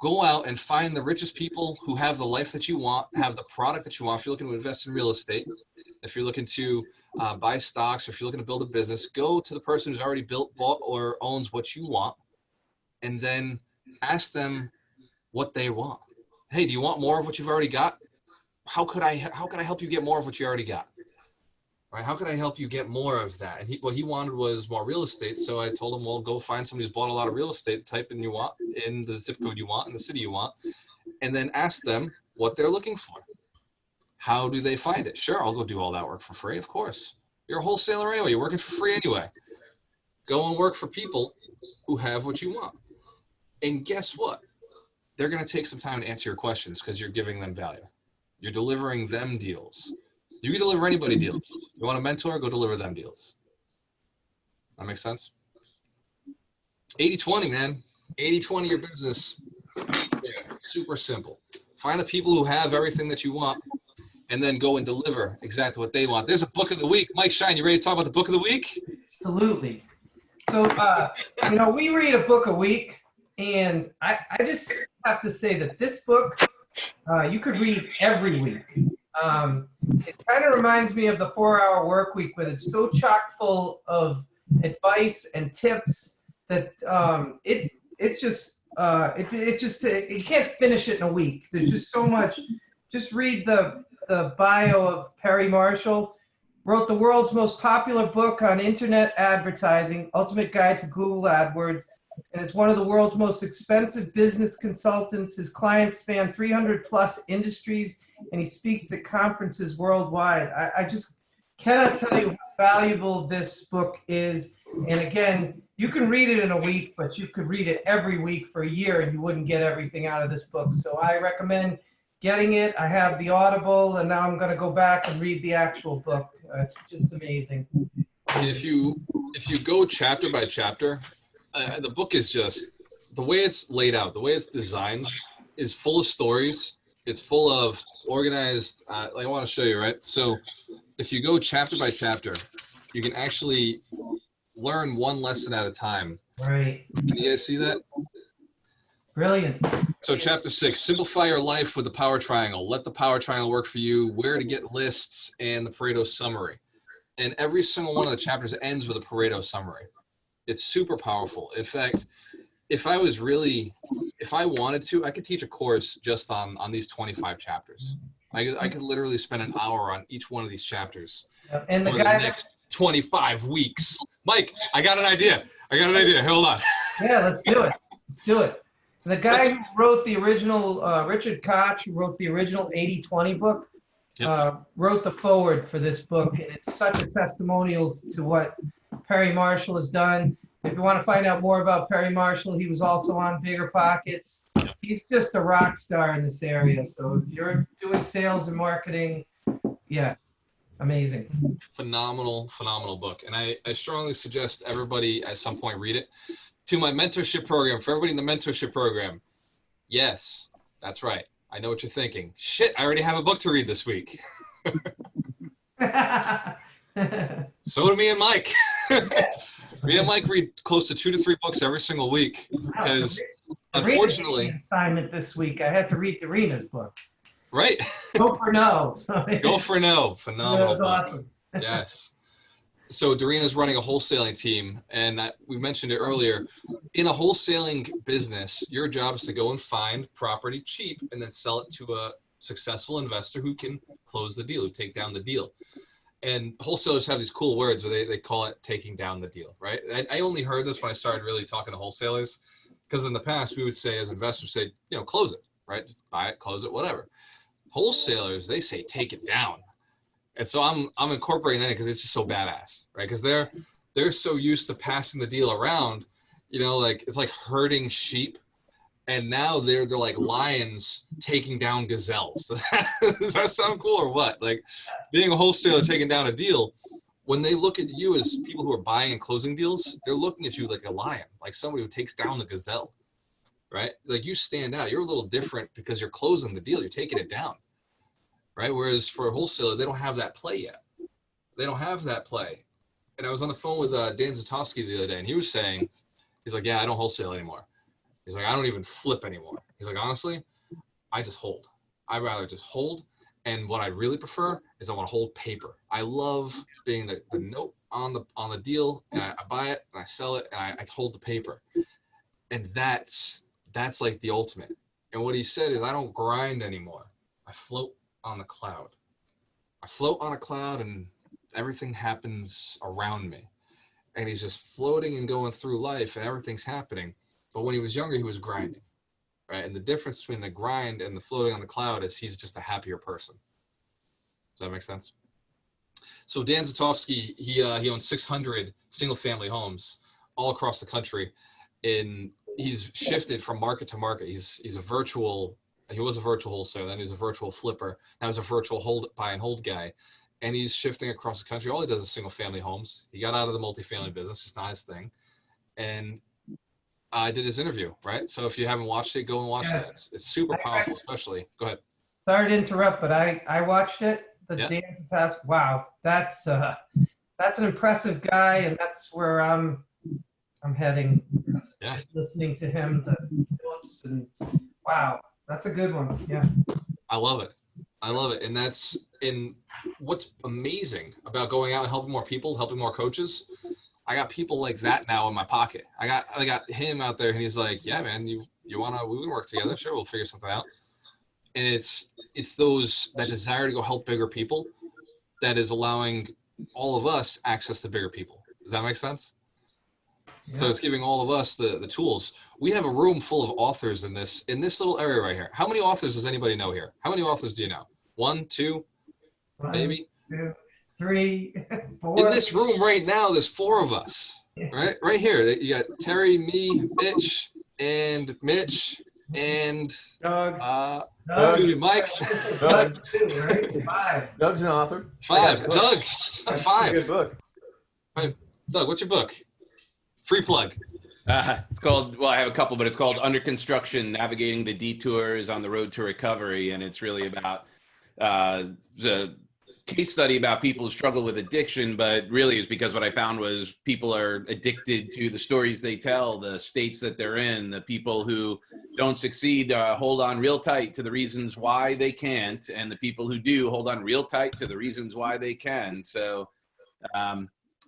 Go out and find the richest people who have the life that you want, have the product that you want. If you're looking to invest in real estate, if you're looking to buy stocks, or if you're looking to build a business, go to the person who's already built, bought, or owns what you want, and then ask them what they want. Hey, do you want more of what you've already got? How could I help you get more of what you already got? Right? How could I help you get more of that? And what he wanted was more real estate. So I told him, well, go find somebody who's bought a lot of real estate, type in you want, in the zip code you want, in the city you want, and then ask them what they're looking for. How do they find it? Sure, I'll go do all that work for free, of course. You're a wholesaler anyway. You're working for free anyway. Go and work for people who have what you want. And guess what? They're going to take some time to answer your questions because you're giving them value. You're delivering them deals. You can deliver anybody deals. You want a mentor, go deliver them deals. That makes sense? 80-20, man. 80-20 your business. Yeah, super simple. Find the people who have everything that you want, and then go and deliver exactly what they want. There's a book of the week. Mike Shine, you ready to talk about the book of the week? Absolutely. So, we read a book a week, and I just have to say that this book, you could read every week. It kind of reminds me of the 4-Hour Work Week, but it's so chock full of advice and tips that you can't finish it in a week. There's just so much. Just read the bio of Perry Marshall. Wrote the world's most popular book on internet advertising, Ultimate Guide to Google AdWords, and is one of the world's most expensive business consultants. His clients span 300 plus industries, and he speaks at conferences worldwide. I just cannot tell you how valuable this book is. And again, you can read it in a week, but you could read it every week for a year and you wouldn't get everything out of this book. So I recommend getting it. I have the Audible, and now I'm going to go back and read the actual book. It's just amazing. If you go chapter by chapter, the book is just, the way it's laid out, the way it's designed is full of stories. It's full of organized, I want to show you, right? So if you go chapter by chapter, you can actually learn one lesson at a time. Right. Can you guys see that? Brilliant. So chapter 6, simplify your life with the power triangle. Let the power triangle work for you, where to get lists, and the Pareto summary. And every single one of the chapters ends with a Pareto summary. It's super powerful. In fact, if I wanted to, I could teach a course just on these 25 chapters. I could literally spend an hour on each one of these chapters. And the next 25 weeks. Mike, I got an idea. Hold on. Yeah, let's do it. The guy who wrote the original, Richard Koch, who wrote the original 80-20 book, wrote the foreword for this book. And it's such a testimonial to what Perry Marshall has done. If you want to find out more about Perry Marshall, he was also on Bigger Pockets. He's just a rock star in this area. So if you're doing sales and marketing, yeah, amazing. Phenomenal book. And I strongly suggest everybody at some point read it. To my mentorship program, for everybody in the mentorship program, yes, that's right. I know what you're thinking. Shit, I already have a book to read this week. So do me and Mike. Me and Mike read close to 2 to 3 books every single week because, unfortunately, assignment this week I had to read Darina's book. Right. Go for No. Go for No. Phenomenal. That's awesome. Yes. So Darina's running a wholesaling team, and we mentioned it earlier. In a wholesaling business, your job is to go and find property cheap and then sell it to a successful investor who can close the deal, who take down the deal. And wholesalers have these cool words where they call it taking down the deal, right? I only heard this when I started really talking to wholesalers, because in the past we would say, as investors, say, close it, right? Just buy it, close it, whatever. Wholesalers, they say take it down. And so I'm incorporating that because it's just so badass, right? Because they're so used to passing the deal around, like it's like herding sheep. And now they're like lions taking down gazelles. Does that sound cool or what? Like being a wholesaler taking down a deal, when they look at you as people who are buying and closing deals, they're looking at you like a lion, like somebody who takes down the gazelle, right? Like you stand out. You're a little different because you're closing the deal. You're taking it down, right? Whereas for a wholesaler, they don't have that play yet. They don't have that play. And I was on the phone with Dan Zatowski the other day, and he was saying, he's like, yeah, I don't wholesale anymore. He's like, I don't even flip anymore. He's like, honestly, I just hold. I'd rather just hold. And what I really prefer is I want to hold paper. I love being the note on the deal, and I buy it and I sell it and I hold the paper. And that's like the ultimate. And what he said is, I don't grind anymore. I float on the cloud. I float on a cloud and everything happens around me. And he's just floating and going through life and everything's happening. But when he was younger, he was grinding. Right? And the difference between the grind and the floating on the cloud is he's just a happier person. Does that make sense? So Dan Zatowski, he owns 600 single-family homes all across the country, and he's shifted from market to market. He was a virtual wholesaler, then he was a virtual flipper, now he's a virtual buy and hold guy, and he's shifting across the country. All he does is single-family homes. He got out of the multifamily business; it's not his thing, and I did his interview, right? So if you haven't watched it, go and watch it. It's super powerful, especially. Go ahead. Sorry to interrupt, but I watched it. The Yeah. Dan's house. Wow, that's an impressive guy, and that's where I'm heading. Yeah. Just listening to him, the books, and wow, that's a good one. Yeah. I love it. I love it. And that's what's amazing about going out and helping more people, helping more coaches. I got people like that now in my pocket. I got him out there, and he's like, yeah, man, we can work together. Sure. We'll figure something out. And it's that desire to go help bigger people that is allowing all of us access to bigger people. Does that make sense? Yeah. So it's giving all of us the tools. We have a room full of authors in this little area right here. How many authors does anybody know here? How many authors do you know? 1, 2, maybe? 2, 3, 4. In this room right now, there's 4 of us, right? Right here. You got Terry, me, Mitch, and Doug. Mike. Doug, 2, right? 5. Doug's an author. 5. Doug. 5. Good book. Right. Doug, what's your book? Free plug. It's called, well, I have a couple, but it's called Under Construction, Navigating the Detours on the Road to Recovery. And it's really about the case study about people who struggle with addiction, but really is because what I found was people are addicted to the stories they tell, the states that they're in. The people who don't succeed hold on real tight to the reasons why they can't, and the people who do hold on real tight to the reasons why they can. So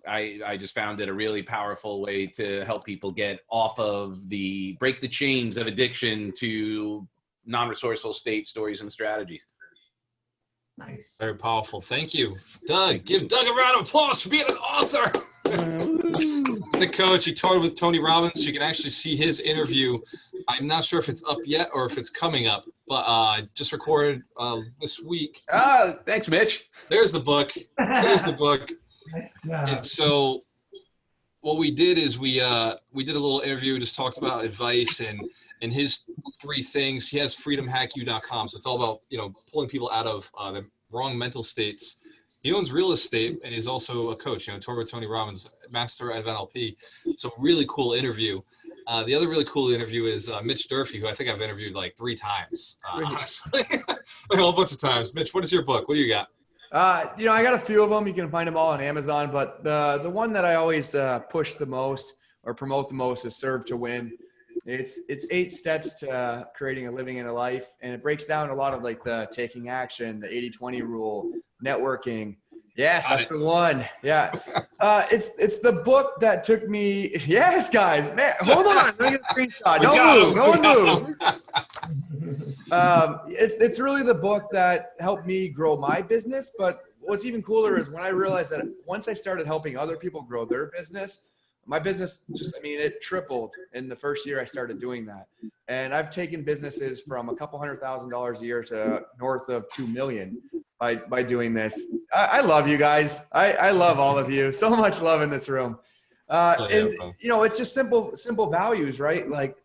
I just found it a really powerful way to help people get off of break the chains of addiction to non-resourceful state stories and strategies. Nice. Very powerful. Thank you, Doug. Give Doug a round of applause for being an author. The coach, he toured with Tony Robbins. You can actually see his interview. I'm not sure if it's up yet or if it's coming up, but just recorded this week. Thanks, Mitch. There's the book. There's the book. And so what we did is we did a little interview, just talked about advice and his 3 things. He has freedomhackyou.com. So it's all about, pulling people out of the wrong mental states. He owns real estate, and he's also a coach, toured with Tony Robbins, master of NLP. So really cool interview. The other really cool interview is Mitch Durfee, who I think I've interviewed like 3 times, honestly, a whole bunch of times. Mitch, what is your book? What do you got? I got a few of them. You can find them all on Amazon, but the one that I always push the most or promote the most is Serve to Win. It's 8 steps to creating a living and a life, and it breaks down a lot of like the taking action, the 80-20 rule, networking. Yes, that's the one. Yeah. It's the book that took me. Yes, guys, man, hold on. Let me get a screenshot. Don't move. No one move. It's really the book that helped me grow my business. But what's even cooler is when I realized that once I started helping other people grow their business, my business it tripled in the first year I started doing that. And I've taken businesses from a couple $100,000 a year to north of 2 million by doing this. I love you guys. I love all of you. So much love in this room. It's just simple values, right? Like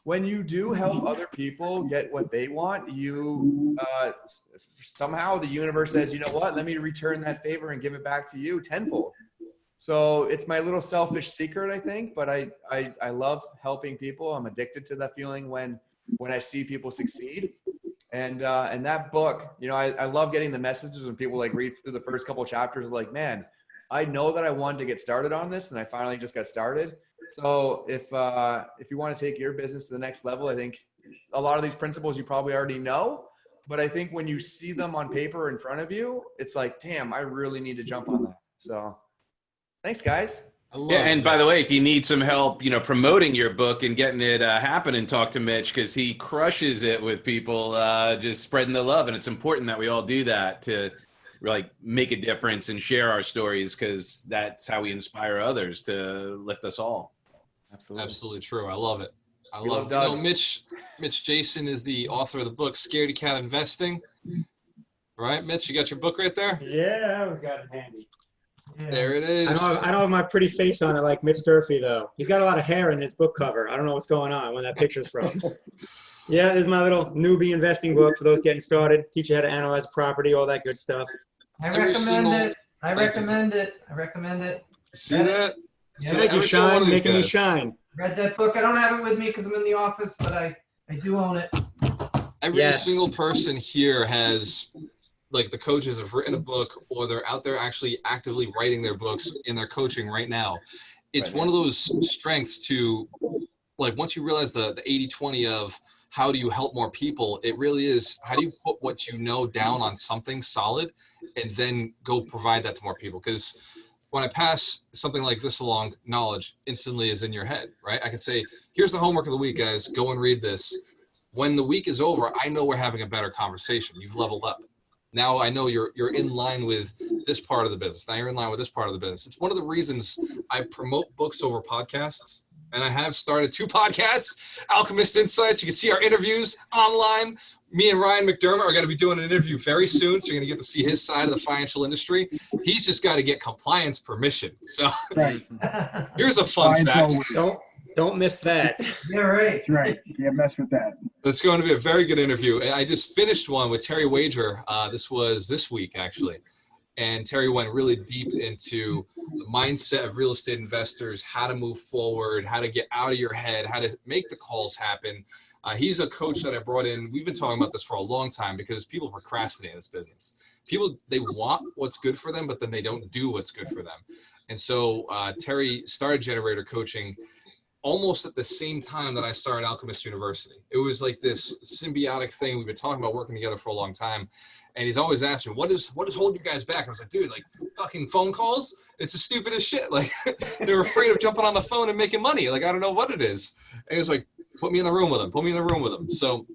when you do help other people get what they want, you somehow the universe says, you know what, let me return that favor and give it back to you tenfold. So it's my little selfish secret, I think, but I love helping people. I'm addicted to that feeling when I see people succeed. And that book, you know, I love getting the messages when people like read through the first couple of chapters, like, man, I know that I wanted to get started on this and I finally just got started. So if you want to take your business to the next level, I think a lot of these principles you probably already know, but I think when you see them on paper in front of you, it's like, damn, I really need to jump on that. So thanks, guys. Yeah, and by the way, if you need some help, you know, promoting your book and getting it happen, talk to Mitch, because he crushes it with people, just spreading the love. And it's important that we all do that to like make a difference and share our stories, because that's how we inspire others to lift us all. Absolutely true. I love it. I We love it. love You know, Doug. Mitch Jason is the author of the book Scaredy Cat Investing. Right, Mitch? You got your book right there? Yeah, I always got it handy. Yeah. There it is. I don't have my pretty face on it like Mitch Durfee, though. He's got a lot of hair in his book cover. I don't know what's going on when that picture's from. Yeah, this is my little newbie investing book for those getting started. Teach you how to analyze property, all that good stuff. I recommend it. I recommend it. I recommend it. See that? Yeah. See Make that? you Every single one shine, of these making me guys. shine. Read that book. I don't have it with me because I'm in the office, but I do own it. Every single person here has, like, the coaches have written a book, or they're out there actually actively writing their books in their coaching right now. It's one of those strengths to, like, once you realize the 80-20 of how do you help more people, it really is how do you put what you know down on something solid and then go provide that to more people. Because when I pass something like this along, knowledge instantly is in your head, right? I can say, here's the homework of the week, guys. Go and read this. When the week is over, I know we're having a better conversation. You've leveled up. Now I know you're in line with this part of the business. Now you're in line with this part of the business. It's one of the reasons I promote books over podcasts. And I have started 2 podcasts, Alchemist Insights. You can see our interviews online. Me and Ryan McDermott are going to be doing an interview very soon, so you're going to get to see his side of the financial industry. He's just got to get compliance permission. So here's a fun fact. Don't miss that. Yeah, right. That's right. Can't mess with that. It's going to be a very good interview. I just finished one with Terry Wager. This was this week, actually. And Terry went really deep into the mindset of real estate investors, how to move forward, how to get out of your head, how to make the calls happen. He's a coach that I brought in. We've been talking about this for a long time because people procrastinate in this business. People, they want what's good for them, but then they don't do what's good for them. And so Terry started Generator Coaching almost at the same time that I started Alchemist University. It was like this symbiotic thing. We've been talking about working together for a long time. And he's always asking, what is holding you guys back? I was like, dude, like fucking phone calls? It's the stupidest shit. Like they're afraid of jumping on the phone and making money. Like, I don't know what it is. And he was like, put me in the room with him. Put me in the room with him. So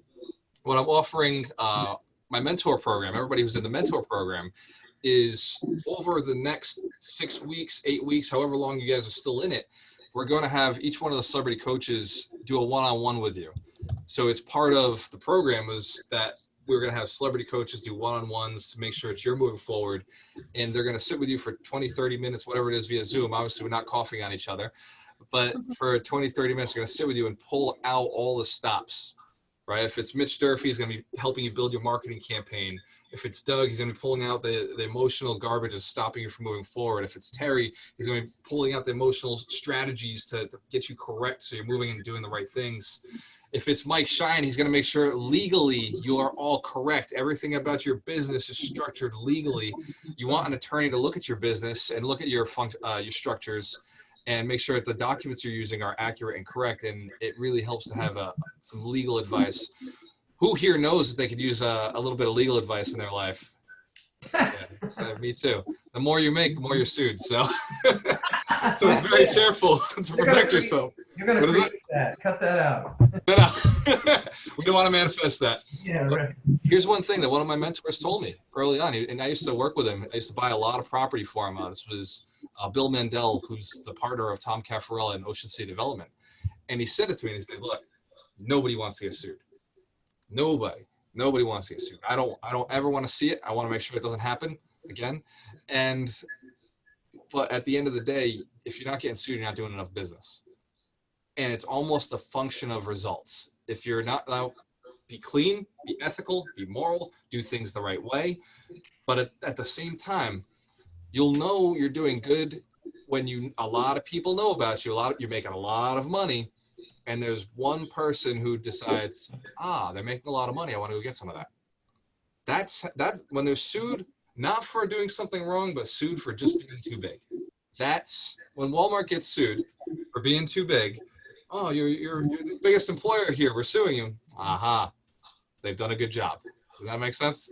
what I'm offering, my mentor program, everybody who's in the mentor program, is over the next 6 weeks, 8 weeks, however long you guys are still in it, we're going to have each one of the celebrity coaches do a one-on-one with you. So it's part of the program is that we're going to have celebrity coaches do one-on-ones to make sure that you're moving forward. And they're going to sit with you for 20, 30 minutes, whatever it is via Zoom. Obviously, we're not coughing on each other. But for 20, 30 minutes, they're going to sit with you and pull out all the stops, right? If it's Mitch Durfee, he's going to be helping you build your marketing campaign. If it's Doug, he's going to be pulling out the emotional garbage that's stopping you from moving forward. If it's Terry, he's going to be pulling out the emotional strategies to get you correct so you're moving and doing the right things. If it's Mike Shine, he's going to make sure legally you are all correct. Everything about your business is structured legally. You want an attorney to look at your business and look at your structures and make sure that the documents you're using are accurate and correct. And it really helps to have some legal advice. Who here knows that they could use a little bit of legal advice in their life? Yeah, so me too. The more you make, the more you're sued. So, so it's very careful to protect yourself. You're going What to is create that. Cut that out. No. We don't want to manifest that. Yeah, right. Here's one thing that one of my mentors told me early on, and I used to work with him. I used to buy a lot of property for him. This was Bill Mandel, who's the partner of Tom Caffarella in Ocean City Development. And he said it to me, and he said, look, nobody wants to get sued. Nobody wants to get sued. I don't ever want to see it. I want to make sure it doesn't happen again. But at the end of the day, if you're not getting sued, you're not doing enough business. and it's almost a function of results. If you're not, be clean, be ethical, be moral, do things the right way. But at the same time, you'll know you're doing good when a lot of people know about you, you're making a lot of money, and there's one person who decides, they're making a lot of money, I want to go get some of that. That's when they're sued, not for doing something wrong, but sued for just being too big. That's when Walmart gets sued for being too big. Oh, you're the biggest employer here, we're suing you. Aha, they've done a good job. Does that make sense?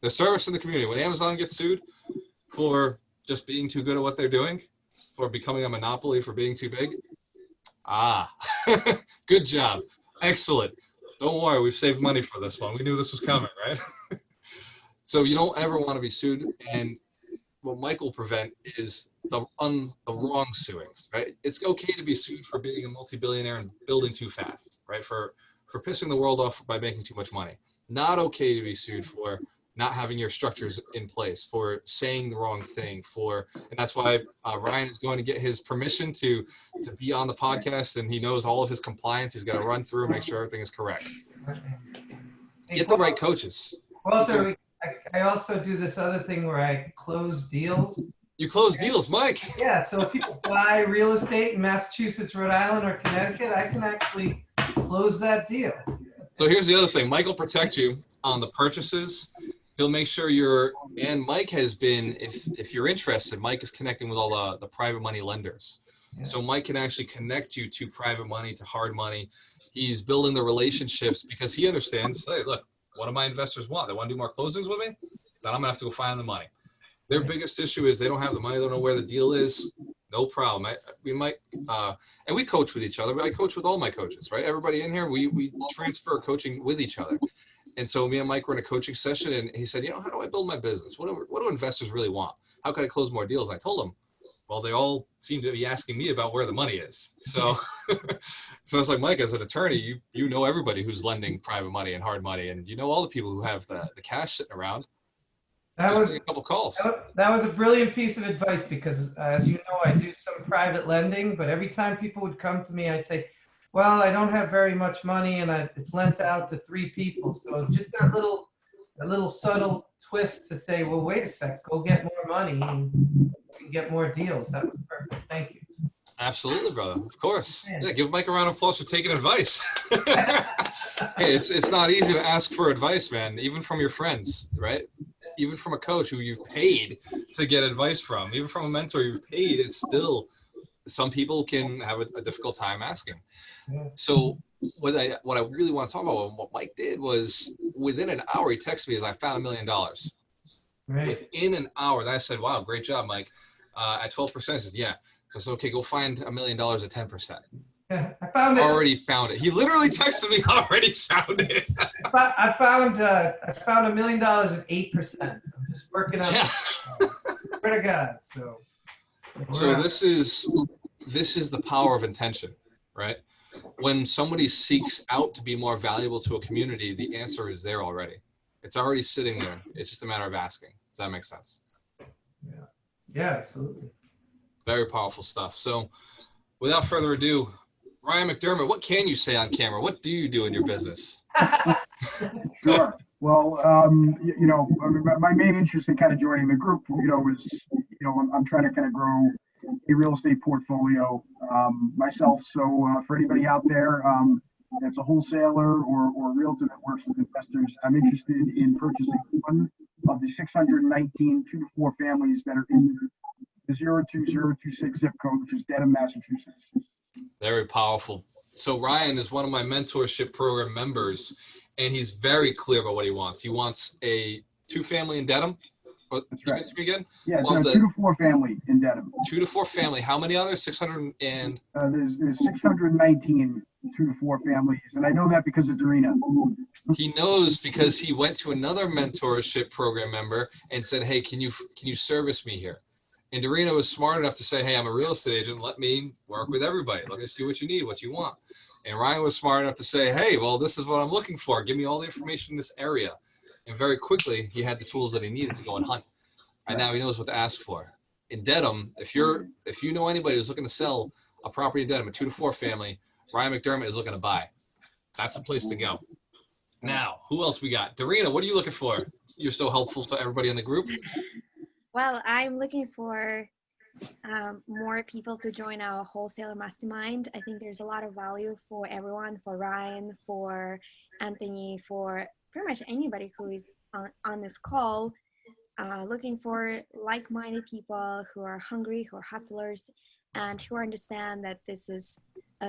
The service in the community. When Amazon gets sued for just being too good at what they're doing, for becoming a monopoly, for being too big, good job. Excellent. Don't worry, we've saved money for this one. We knew this was coming, right? So you don't ever want to be sued. And what Mike will prevent is the wrong suings, right? It's okay to be sued for being a multi-billionaire and building too fast, right? For pissing the world off by making too much money. Not okay to be sued for not having your structures in place, for saying the wrong thing, and that's why Ryan is going to get his permission to be on the podcast, and he knows all of his compliance. He's got to run through and make sure everything is correct. Get the right coaches. Walter, I also do this other thing where I close deals. You close deals, Mike. Yeah, so if people buy real estate in Massachusetts, Rhode Island, or Connecticut, I can actually close that deal. So here's the other thing. Mike will protect you on the purchases. He'll make sure and Mike has been, if you're interested, Mike is connecting with all the private money lenders. Yeah. So Mike can actually connect you to private money, to hard money. He's building the relationships because he understands, hey, look, what do my investors want? They want to do more closings with me? Then I'm going to have to go find the money. Their biggest issue is they don't have the money. They don't know where the deal is. No problem. And we coach with each other. But I coach with all my coaches, right? Everybody in here, we transfer coaching with each other. And so me and Mike were in a coaching session, and he said, how do I build my business? What do investors really want? How can I close more deals? I told him, well, they all seem to be asking me about where the money is. So, so it's like, Mike, as an attorney, you know everybody who's lending private money and hard money, and you know all the people who have the cash sitting around. That was a couple calls. That was a brilliant piece of advice because, as you know, I do some private lending, but every time people would come to me, I'd say, well, I don't have very much money, and it's lent out to 3 people. So just that little subtle twist to say, well, wait a sec, go get more money and you can get more deals. That was perfect. Thank you. Absolutely, brother. Of course. Yeah, give Mike a round of applause for taking advice. Hey, it's not easy to ask for advice, man, even from your friends, right? Even from a coach who you've paid to get advice from, even from a mentor you've paid, it's still, some people can have a difficult time asking. So what I really want to talk about, what Mike did was, within an hour, he texted me as I found $1 million. Right. Within an hour, I said, wow, great job, Mike. At 12%, he said, yeah. So I said, okay, go find $1 million at 10%. Yeah, I found it. Already found it. He literally texted me, already found it. I found $1 million at 8%. I'm just working on it. Swear to God. So this is the power of intention, right? When somebody seeks out to be more valuable to a community, the answer is there already. It's already sitting there. It's just a matter of asking. Does that make sense? Yeah, absolutely. Very powerful stuff. So without further ado, Ryan McDermott, what can you say on camera? What do you do in your business? Sure. Well, my main interest in kind of joining the group, was, I'm trying to kind of grow a real estate portfolio myself. So for anybody out there that's a wholesaler or realtor that works with investors, I'm interested in purchasing one of the 619 2-to-4 families that are in the 02026 zip code, which is Dedham, Massachusetts. Very powerful. So Ryan is one of my mentorship program members, and he's very clear about what he wants. He wants a 2-family in Dedham. That's right. To me again? Yeah, no, 2-to-4 family in Dedham. 2-to-4 family. How many others? 600 and? There's 619 2-to-4 families, and I know that because of Dorina. He knows because he went to another mentorship program member and said, "Hey, can you service me here?" And Dorina was smart enough to say, "Hey, I'm a real estate agent. Let me work with everybody. Let me see what you need, what you want." And Ryan was smart enough to say, "Hey, well, this is what I'm looking for. Give me all the information in this area." And very quickly, he had the tools that he needed to go and hunt. And now he knows what to ask for. In Dedham, if you know anybody who's looking to sell a property addendum, a 2 to 4 family, Ryan McDermott is looking to buy. That's the place to go. Now, who else we got? Darina, what are you looking for? You're so helpful to everybody in the group. Well, I'm looking for more people to join our wholesaler mastermind. I think there's a lot of value for everyone, for Ryan, for Anthony, for pretty much anybody who is on this call, looking for like-minded people who are hungry, who are hustlers, and who understand that this is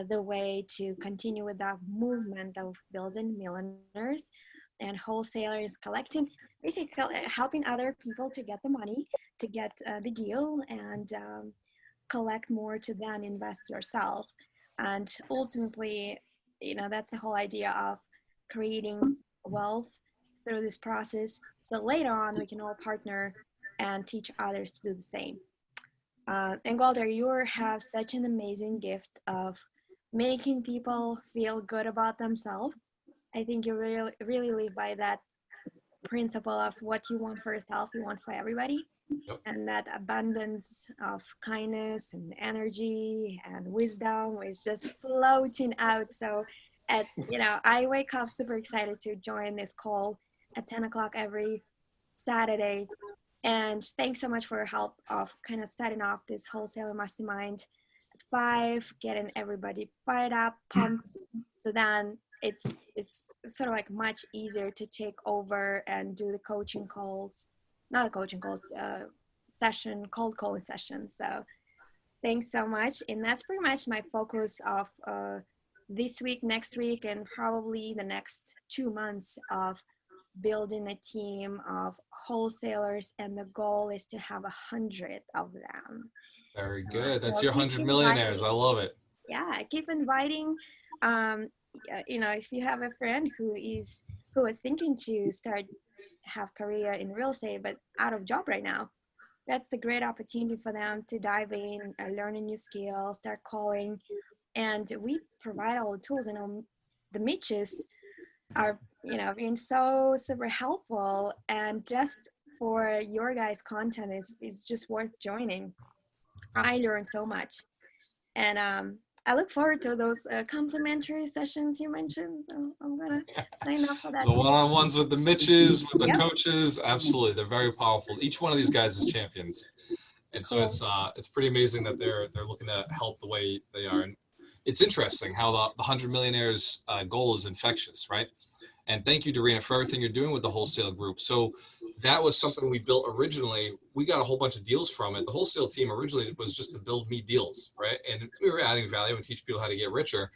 the way to continue with that movement of building millionaires and wholesalers, collecting, basically helping other people to get the money, to get the deal, and collect more to then invest yourself. And ultimately, that's the whole idea of creating wealth through this process. So later on, we can all partner and teach others to do the same. And Walter, you have such an amazing gift of making people feel good about themselves. I think you really live by that principle of what you want for yourself, you want for everybody. Yep. And that abundance of kindness and energy and wisdom is just floating out. So I wake up super excited to join this call at 10 o'clock every Saturday. And thanks so much for your help of kind of starting off this wholesaler mastermind at 5, getting everybody fired up, pumped. So then it's sort of like much easier to take over and do the coaching calls, not the coaching calls, cold calling session. So thanks so much. And that's pretty much my focus of this week, next week, and probably the next 2 months of building a team of wholesalers. And the goal is to have 100 of them. Very good. That's So your keep 100 millionaires. I love it. Yeah, keep inviting. If you have a friend who is thinking to have career in real estate but out of job right now, that's the great opportunity for them to dive in, learn a new skill, start calling. And we provide all the tools. The Mitches are being so super helpful, and just for your guys' content is just worth joining. I learned so much, and I look forward to those complimentary sessions you mentioned. So I'm gonna sign up for that. The one-on-ones with the Mitches, with the Yep. coaches, absolutely, they're very powerful. Each one of these guys is champions, and so it's pretty amazing that they're looking to help the way they are. And it's interesting how the 100 millionaires goal is infectious, right? And thank you, Darina, for everything you're doing with the wholesale group. So that was something we built originally. We got a whole bunch of deals from it. The wholesale team originally was just to build me deals, right? And we were adding value and teach people how to get richer.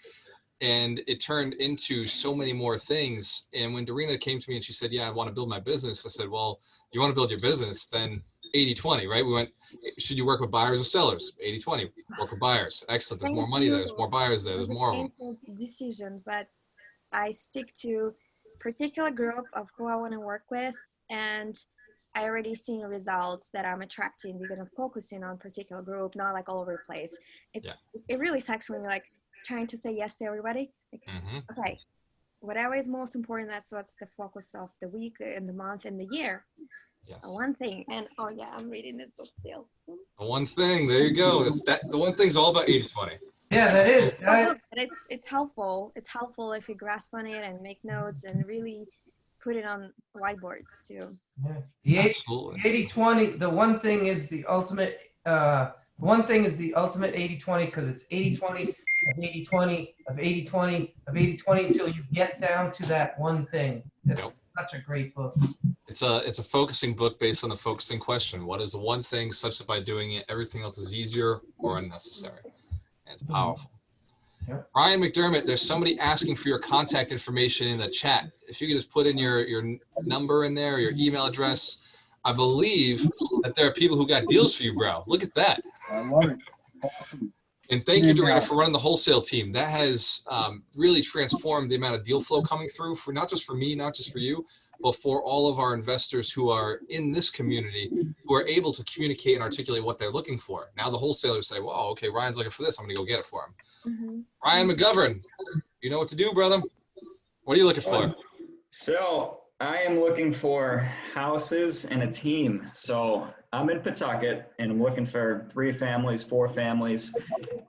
And it turned into so many more things. And when Darina came to me and she said, yeah, I want to build my business, I said, well, you want to build your business, then 80-20, right? We went, should you work with buyers or sellers? 80-20, work with buyers. Excellent. There's more money there. There's more buyers there. There's more of them. Painful decision, but I stick to particular group of who I want to work with, and I already seen results that I'm attracting because I'm focusing on particular group, not like all over the place. It really sucks when you're like trying to say yes to everybody. Like, okay, whatever is most important, that's what's the focus of the week and the month and the year. Yes. One thing, and oh yeah, I'm reading this book still. The one thing, there you go. The one thing's all about 80-20. Yeah, that is. It's helpful. It's helpful if you grasp on it and make notes and really put it on whiteboards too. Yeah. The 80-20, the one thing is the ultimate 80-20 because it's 80-20 of 80-20 of 80-20 of 80-20 until you get down to that one thing. It's such a great book. It's a focusing book based on a focusing question. What is the one thing such that by doing it, everything else is easier or unnecessary? And it's powerful. Yep. Ryan McDermott, there's somebody asking for your contact information in the chat. If you could just put in your number in there, your email address. I believe that there are people who got deals for you, bro. Look at that. I love it. Awesome. And thank you, Darina, for running the wholesale team. That has really transformed the amount of deal flow coming through for not just for me, not just for you, but for all of our investors who are in this community who are able to communicate and articulate what they're looking for. Now the wholesalers say, well, okay, Ryan's looking for this. I'm going to go get it for him. Ryan McGovern, you know what to do, brother. What are you looking for? So I am looking for houses and a team. So I'm in Pawtucket and I'm looking for 3 families, 4 families.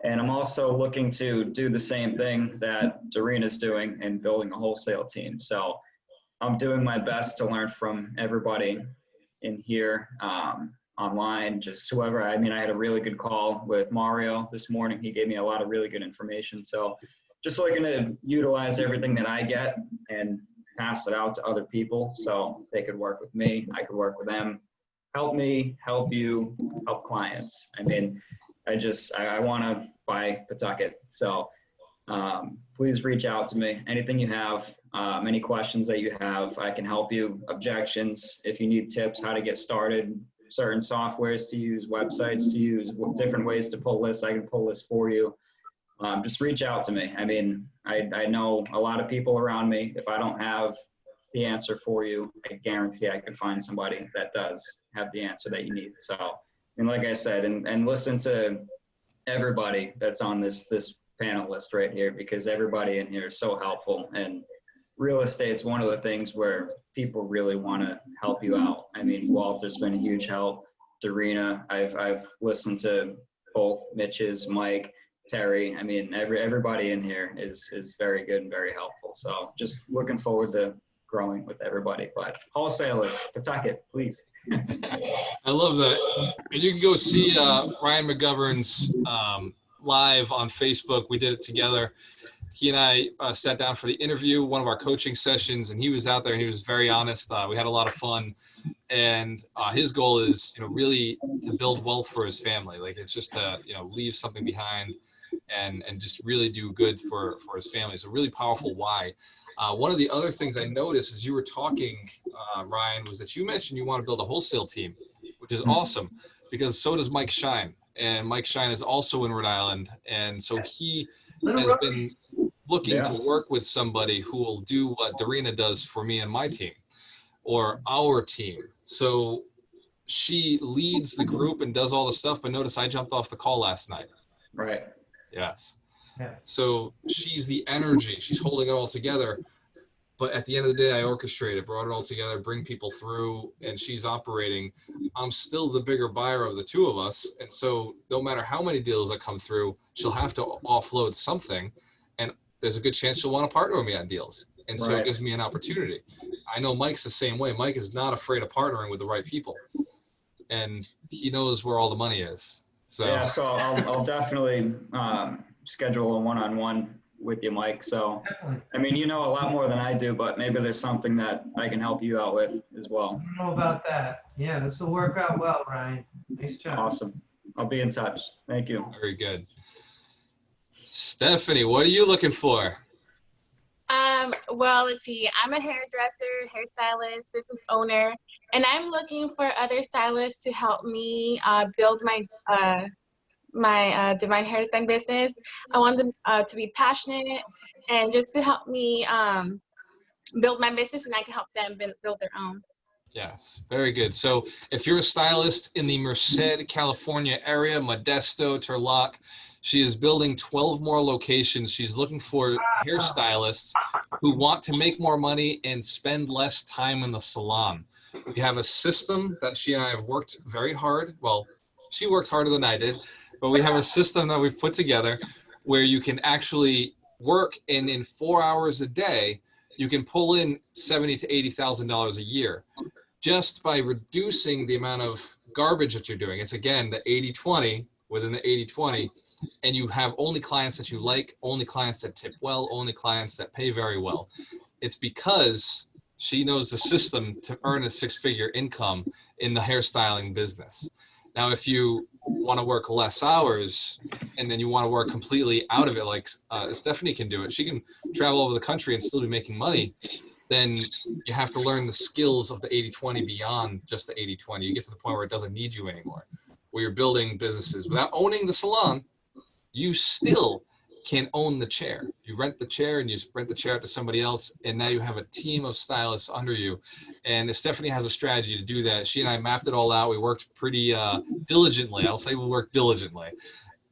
And I'm also looking to do the same thing that Doreena's doing and building a wholesale team. So I'm doing my best to learn from everybody in here, online, just whoever. I mean, I had a really good call with Mario this morning. He gave me a lot of really good information. So just looking to utilize everything that I get and pass it out to other people so they could work with me, I could work with them. Help me, help you, help clients. I mean, I want to buy Pawtucket. So please reach out to me. Anything you have, any questions that you have, I can help you. Objections, if you need tips, how to get started, certain softwares to use, websites to use, different ways to pull lists, I can pull lists for you. Just reach out to me. I mean, I know a lot of people around me. If I don't have the answer for you, I guarantee I could find somebody that does have the answer that you need. So, and like I said, and listen to everybody that's on this panel list right here, because everybody in here is so helpful. And real estate's one of the things where people really want to help you out. I mean, Walter's been a huge help. Dorena, I've listened to both Mitch's, Mike, Terry. I mean, everybody in here is very good and very helpful. So just looking forward to growing with everybody. But wholesalers, Pawtucket, please. I love that. And you can go see Ryan McGovern's live on Facebook. We did it together. He and I sat down for the interview, one of our coaching sessions, and he was out there and he was very honest. We had a lot of fun. And his goal is, really to build wealth for his family. Like, it's just to, leave something behind and just really do good for his family. It's a really powerful why. One of the other things I noticed as you were talking, Ryan, was that you mentioned you want to build a wholesale team, which is awesome, because so does Mike Shine. And Mike Shine is also in Rhode Island. And so he has been looking to work with somebody who will do what Dorena does for me and my team, or our team. So she leads the group and does all the stuff, but notice I jumped off the call last night. Right. Yes. Yeah. So she's the energy, she's holding it all together. But at the end of the day, I orchestrated, brought it all together, bring people through, and she's operating. I'm still the bigger buyer of the two of us. And so no matter how many deals that come through, she'll have to offload something. And there's a good chance she'll want to partner with me on deals. And so it gives me an opportunity. I know Mike's the same way. Mike is not afraid of partnering with the right people. And he knows where all the money is. So yeah, so I'll definitely schedule a one-on-one with you, Mike. So, I mean, you know a lot more than I do, but maybe there's something that I can help you out with as well. I don't know about that. Yeah, this will work out well, Ryan. Nice job. Awesome. I'll be in touch. Thank you. Very good. Stephanie, what are you looking for? Well, let's see. I'm a hairdresser, hairstylist, business owner, and I'm looking for other stylists to help me build my divine hair design business. I want them to be passionate and just to help me build my business, and I can help them build their own. Yes, very good. So if you're a stylist in the Merced, California area, Modesto, Turlock, she is building 12 more locations. She's looking for hairstylists who want to make more money and spend less time in the salon. We have a system that she and I have worked very hard. Well, she worked harder than I did, but we have a system that we've put together where you can actually work, and in 4 hours a day, you can pull in $70,000 to $80,000 a year just by reducing the amount of garbage that you're doing. It's, again, the 80-20 within the 80-20, and you have only clients that you like, only clients that tip well, only clients that pay very well. It's because she knows the system to earn a 6-figure income in the hairstyling business. Now, if you want to work less hours and then you want to work completely out of it, like Stephanie can do it, she can travel over the country and still be making money, then you have to learn the skills of the 80-20 beyond just the 80-20. You get to the point where it doesn't need you anymore, where you're building businesses. Without owning the salon, you still can own the chair. You rent the chair and you rent the chair out to somebody else, and now you have a team of stylists under you. And Stephanie has a strategy to do that. She and I mapped it all out. We worked pretty diligently. I'll say we worked diligently.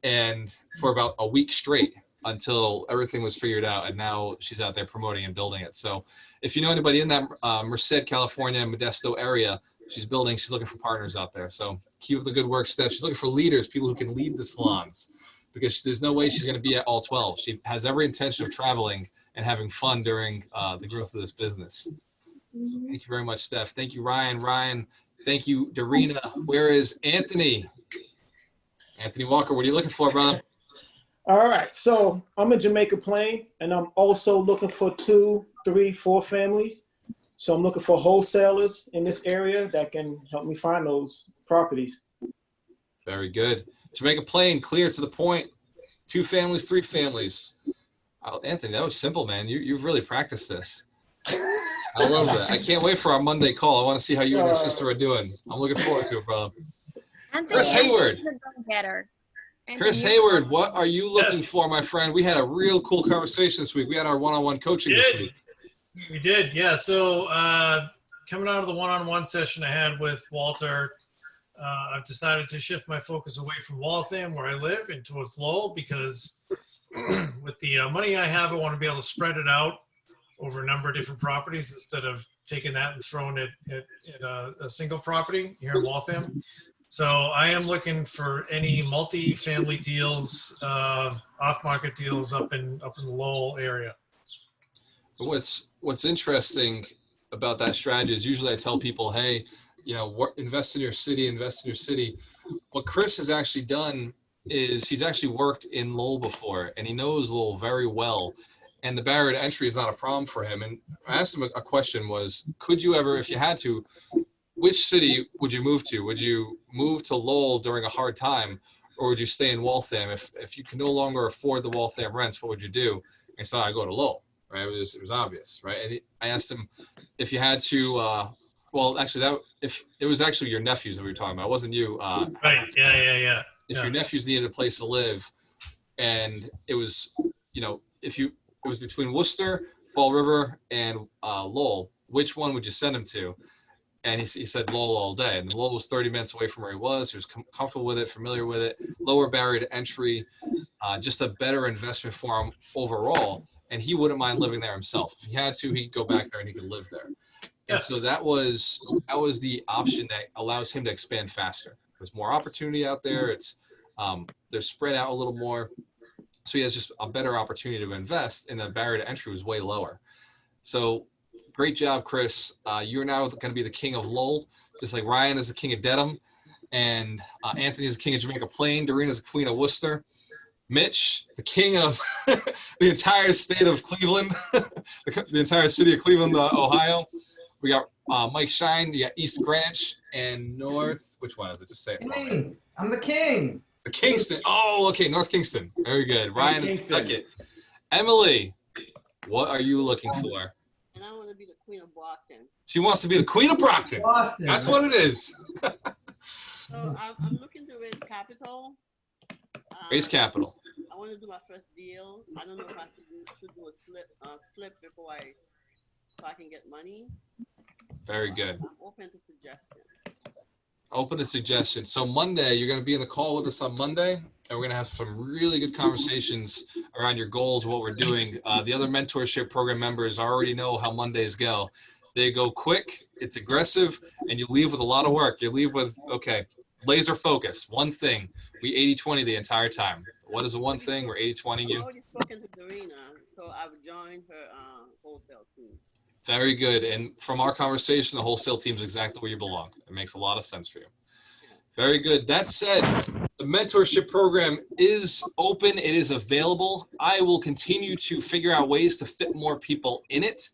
And for about a week straight, until everything was figured out, and now she's out there promoting and building it. So if you know anybody in that Merced, California, Modesto area, she's looking for partners out there. So keep up the good work, Steph. She's looking for leaders, people who can lead the salons, because there's no way she's going to be at all 12. She has every intention of traveling and having fun during the growth of this business. So thank you very much, Steph. Thank you, Ryan. Ryan, thank you, Darina. Where is Anthony? Anthony Walker, what are you looking for, brother? All right, so I'm in Jamaica Plain, and I'm also looking for 2, 3, 4 families. So I'm looking for wholesalers in this area that can help me find those properties. Very good. Jamaica Plain, clear, to the point. 2 families, 3 families. Anthony, that was simple, man. You've really practiced this. I love that. I can't wait for our Monday call. I want to see how you and your sister are doing. I'm looking forward to it, bro. Chris Hayward. Chris Hayward, what are you looking for, my friend? We had a real cool conversation this week. We had our one-on-one coaching this week. We did, yeah. So coming out of the one-on-one session I had with Walter, I've decided to shift my focus away from Waltham, where I live, and towards Lowell, because with the money I have, I want to be able to spread it out over a number of different properties instead of taking that and throwing it at a single property here in Waltham. So I am looking for any multi-family deals, off-market deals up in the Lowell area. What's interesting about that strategy is usually I tell people, hey, invest in your city, invest in your city. What Chris has actually done is he's actually worked in Lowell before, and he knows Lowell very well. And the barrier to entry is not a problem for him. And I asked him a question was, could you ever, if you had to, which city would you move to? Would you move to Lowell during a hard time, or would you stay in Waltham? If you can no longer afford the Waltham rents, what would you do? And so I go to Lowell, right? It was obvious, right? And I asked him if you had to, well, actually, if it was actually your nephews that we were talking about, it wasn't you. Right, yeah. If your nephews needed a place to live, and it was, it was between Worcester, Fall River, and Lowell, which one would you send him to? And he said Lowell all day. And Lowell was 30 minutes away from where he was. He was comfortable with it, familiar with it, lower barrier to entry, just a better investment for him overall. And he wouldn't mind living there himself. If he had to, he'd go back there and he could live there. And so that was the option that allows him to expand faster. There's more opportunity out there. They're spread out a little more. So he has just a better opportunity to invest, and the barrier to entry was way lower. So great job, Chris. You're now going to be the king of Lowell, just like Ryan is the king of Dedham, and Anthony is the king of Jamaica Plain. Doreen is the queen of Worcester. Mitch, the king of the entire state of Cleveland, the entire city of Cleveland, Ohio. We got Mike Shine. You got East Greenwich and North. Which one is it? Just say it for me. I'm the king. The Kingston. Oh, okay. North Kingston. Very good. Ryan is Pawtucket. Emily, what are you looking for? And I want to be the queen of Boston. She wants to be the queen of Brockton. Boston. That's what it is. So I'm looking to raise capital. Raise capital. I want to do my first deal. I don't know if I should do a flip before so I can get money. Very good. I'm open to suggestions. Open to suggestions. So Monday, you're going to be in the call with us on Monday, and we're going to have some really good conversations around your goals, what we're doing. The other mentorship program members already know how Mondays go. They go quick, it's aggressive, and you leave with a lot of work. You leave with, okay, laser focus, one thing. We 80-20 the entire time. What is the one thing? We're 80-20 you. I've already spoken to Dorina, so I've joined her wholesale team. Very good. And from our conversation, the wholesale team is exactly where you belong. It makes a lot of sense for you. Very good. That said, the mentorship program is open. It is available. I will continue to figure out ways to fit more people in it.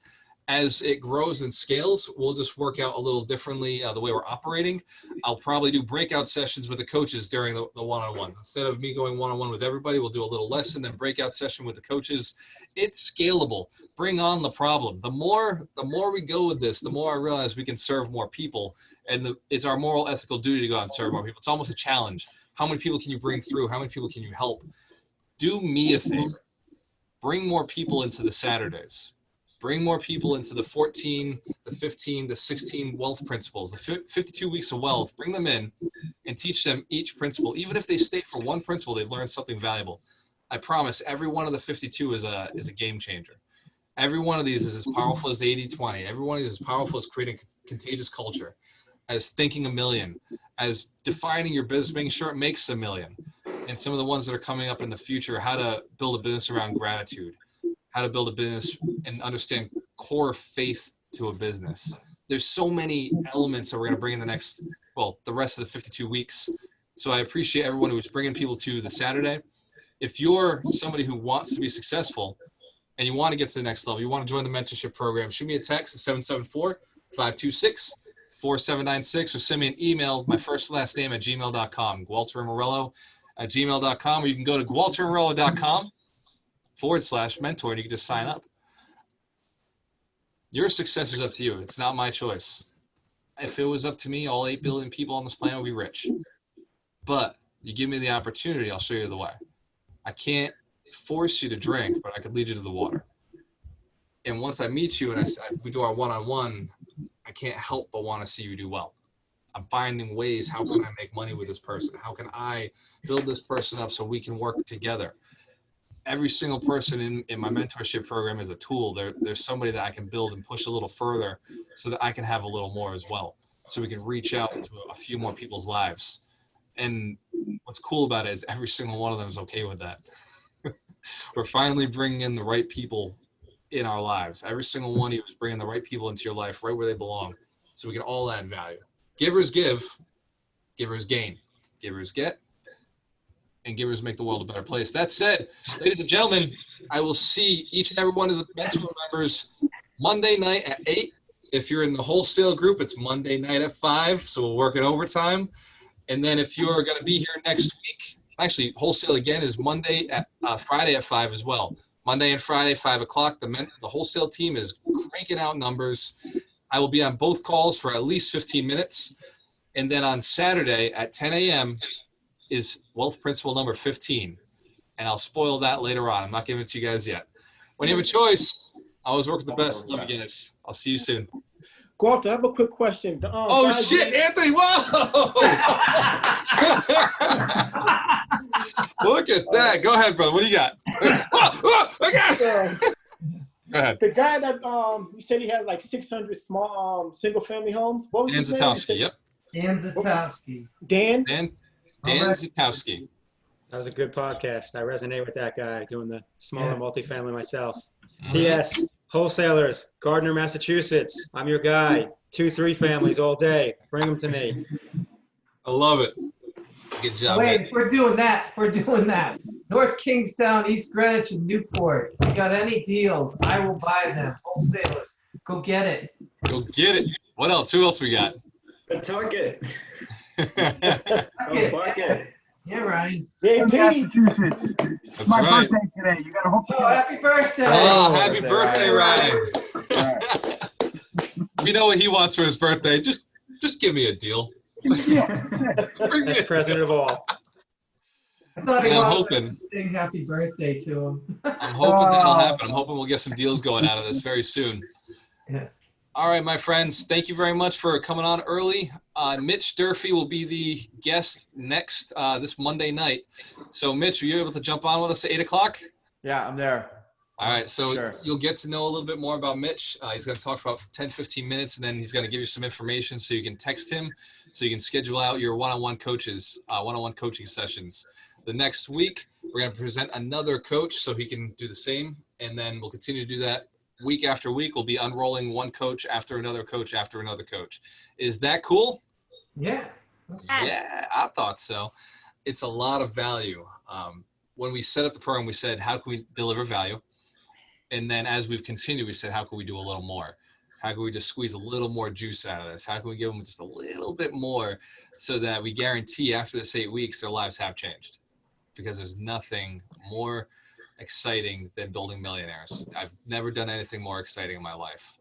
As it grows and scales, we'll just work out a little differently the way we're operating. I'll probably do breakout sessions with the coaches during the one-on-ones. Instead of me going one-on-one with everybody, we'll do a little lesson, then breakout session with the coaches. It's scalable. Bring on the problem. The more we go with this, the more I realize we can serve more people. And it's our moral, ethical duty to go out and serve more people. It's almost a challenge. How many people can you bring through? How many people can you help? Do me a favor. Bring more people into the Saturdays. Bring more people into the 14, the 15, the 16 wealth principles, the 52 weeks of wealth. Bring them in and teach them each principle. Even if they stay for one principle, they've learned something valuable. I promise every one of the 52 is a game changer. Every one of these is as powerful as the 80-20. Every one of these is as powerful as creating contagious culture, as thinking a million, as defining your business, making sure it makes a million. And some of the ones that are coming up in the future, how to build a business around gratitude, how to build a business and understand core faith to a business. There's so many elements that we're going to bring in the rest of the 52 weeks. So I appreciate everyone who is bringing people to the Saturday. If you're somebody who wants to be successful and you want to get to the next level, you want to join the mentorship program, shoot me a text at 774-526-4796 or send me an email, my first and last name at gmail.com, gualtermorello@gmail.com, or you can go to gualtermorello.com/mentor and you can just sign up. Your success is up to you. It's not my choice. If it was up to me, all 8 billion people on this planet would be rich. But you give me the opportunity, I'll show you the way. I can't force you to drink, but I could lead you to the water. And once I meet you and we do our one-on-one, I can't help but want to see you do well. I'm finding ways, how can I make money with this person? How can I build this person up so we can work together? Every single person in my mentorship program is a tool. There's somebody that I can build and push a little further so that I can have a little more as well. So we can reach out to a few more people's lives. And what's cool about it is every single one of them is okay with that. We're finally bringing in the right people in our lives. Every single one of you is bringing the right people into your life right where they belong so we can all add value. Givers give, givers gain, givers get, and givers make the world a better place. That said, ladies and gentlemen, I will see each and every one of the mentor members Monday night at 8. If you're in the wholesale group, it's Monday night at 5, so we'll work it overtime. And then if you're going to be here next week, actually, wholesale again is Friday at 5 as well. Monday and Friday, 5 o'clock. The wholesale team is cranking out numbers. I will be on both calls for at least 15 minutes. And then on Saturday at 10 a.m. is Wealth Principle number 15. And I'll spoil that later on. I'm not giving it to you guys yet. When you have a choice, I always work with the best. Love you guys. I'll see you soon. Walter, I have a quick question. Oh, shit, Anthony, whoa! Look at that. Go ahead, brother. What do you got? Go ahead. The guy that you said he has like 600 small single-family homes. What was his name? Dan Zatowski, yep. Dan Zatowski. Dan Zatowski. That was a good podcast. I resonate with that guy doing the smaller multifamily myself. Mhm. P.S. Wholesalers, Gardner, Massachusetts. I'm your guy. 2-3 families all day. Bring them to me. I love it. Good job. Wait, man. we're doing that. North Kingstown, East Greenwich, and Newport. If you got any deals, I will buy them. Wholesalers, go get it. Go get it. What else? Who else we got? Pawtucket. Okay. Pawtucket. Yeah, Ryan. Massachusetts. That's My right. birthday today. You got to hook me Oh, up. happy birthday. Oh, happy birthday, birthday, Ryan. We know what he wants for his birthday. Just give me a deal. Yeah. Bring me Best a president of all. I thought he And I'm wanted hoping- us to sing happy birthday to him. I'm hoping that'll happen. I'm hoping we'll get some deals going out of this very soon. Yeah. All right, my friends. Thank you very much for coming on early. Mitch Durfee will be the guest next this Monday night. So, Mitch, are you able to jump on with us at 8 o'clock? Yeah, I'm there. All right, so Sure. you'll get to know a little bit more about Mitch. He's going to talk for about 10, 15 minutes, and then he's going to give you some information so you can text him, so you can schedule out your one-on-one coaching sessions. The next week, we're going to present another coach so he can do the same, and then we'll continue to do that week after week. We'll be unrolling one coach after another coach after another coach. Is that cool? Yeah. Yeah, I thought so. It's a lot of value. When we set up the program, we said, how can we deliver value? And then as we've continued, we said, how can we do a little more? How can we just squeeze a little more juice out of this? How can we give them just a little bit more so that we guarantee after this 8 weeks, their lives have changed? Because there's nothing more exciting than building millionaires. I've never done anything more exciting in my life.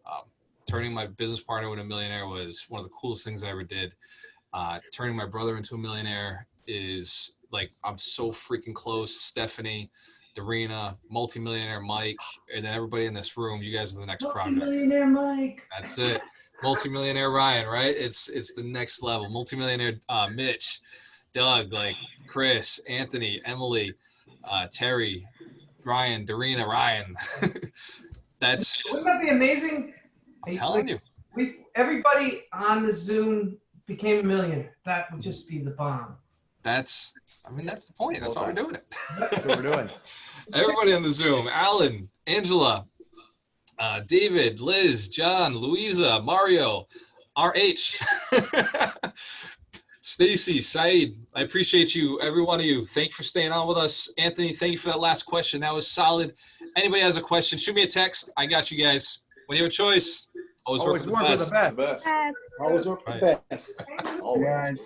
Turning my business partner into a millionaire was one of the coolest things I ever did. Turning my brother into a millionaire is like, I'm so freaking close. Stephanie, Darina, multimillionaire Mike, and then everybody in this room. You guys are the next project. Millionaire Mike. That's it. Multimillionaire Ryan, right? It's the next level. Multimillionaire Mitch, Doug, like Chris, Anthony, Emily. Terry, Brian, Dorina, Ryan. Wouldn't that be amazing? I'm telling you. Everybody on the Zoom became a millionaire. That would just be the bomb. That's the point. That's why we're doing it. That's what we're doing. Everybody on the Zoom. Alan, Angela, David, Liz, John, Louisa, Mario, RH, Stacy, Saeed. I appreciate you, every one of you. Thank you for staying on with us. Anthony, thank you for that last question. That was solid. Anybody has a question, shoot me a text. I got you guys. When you have a choice, always work with the best. Always work with the best. Right. Always.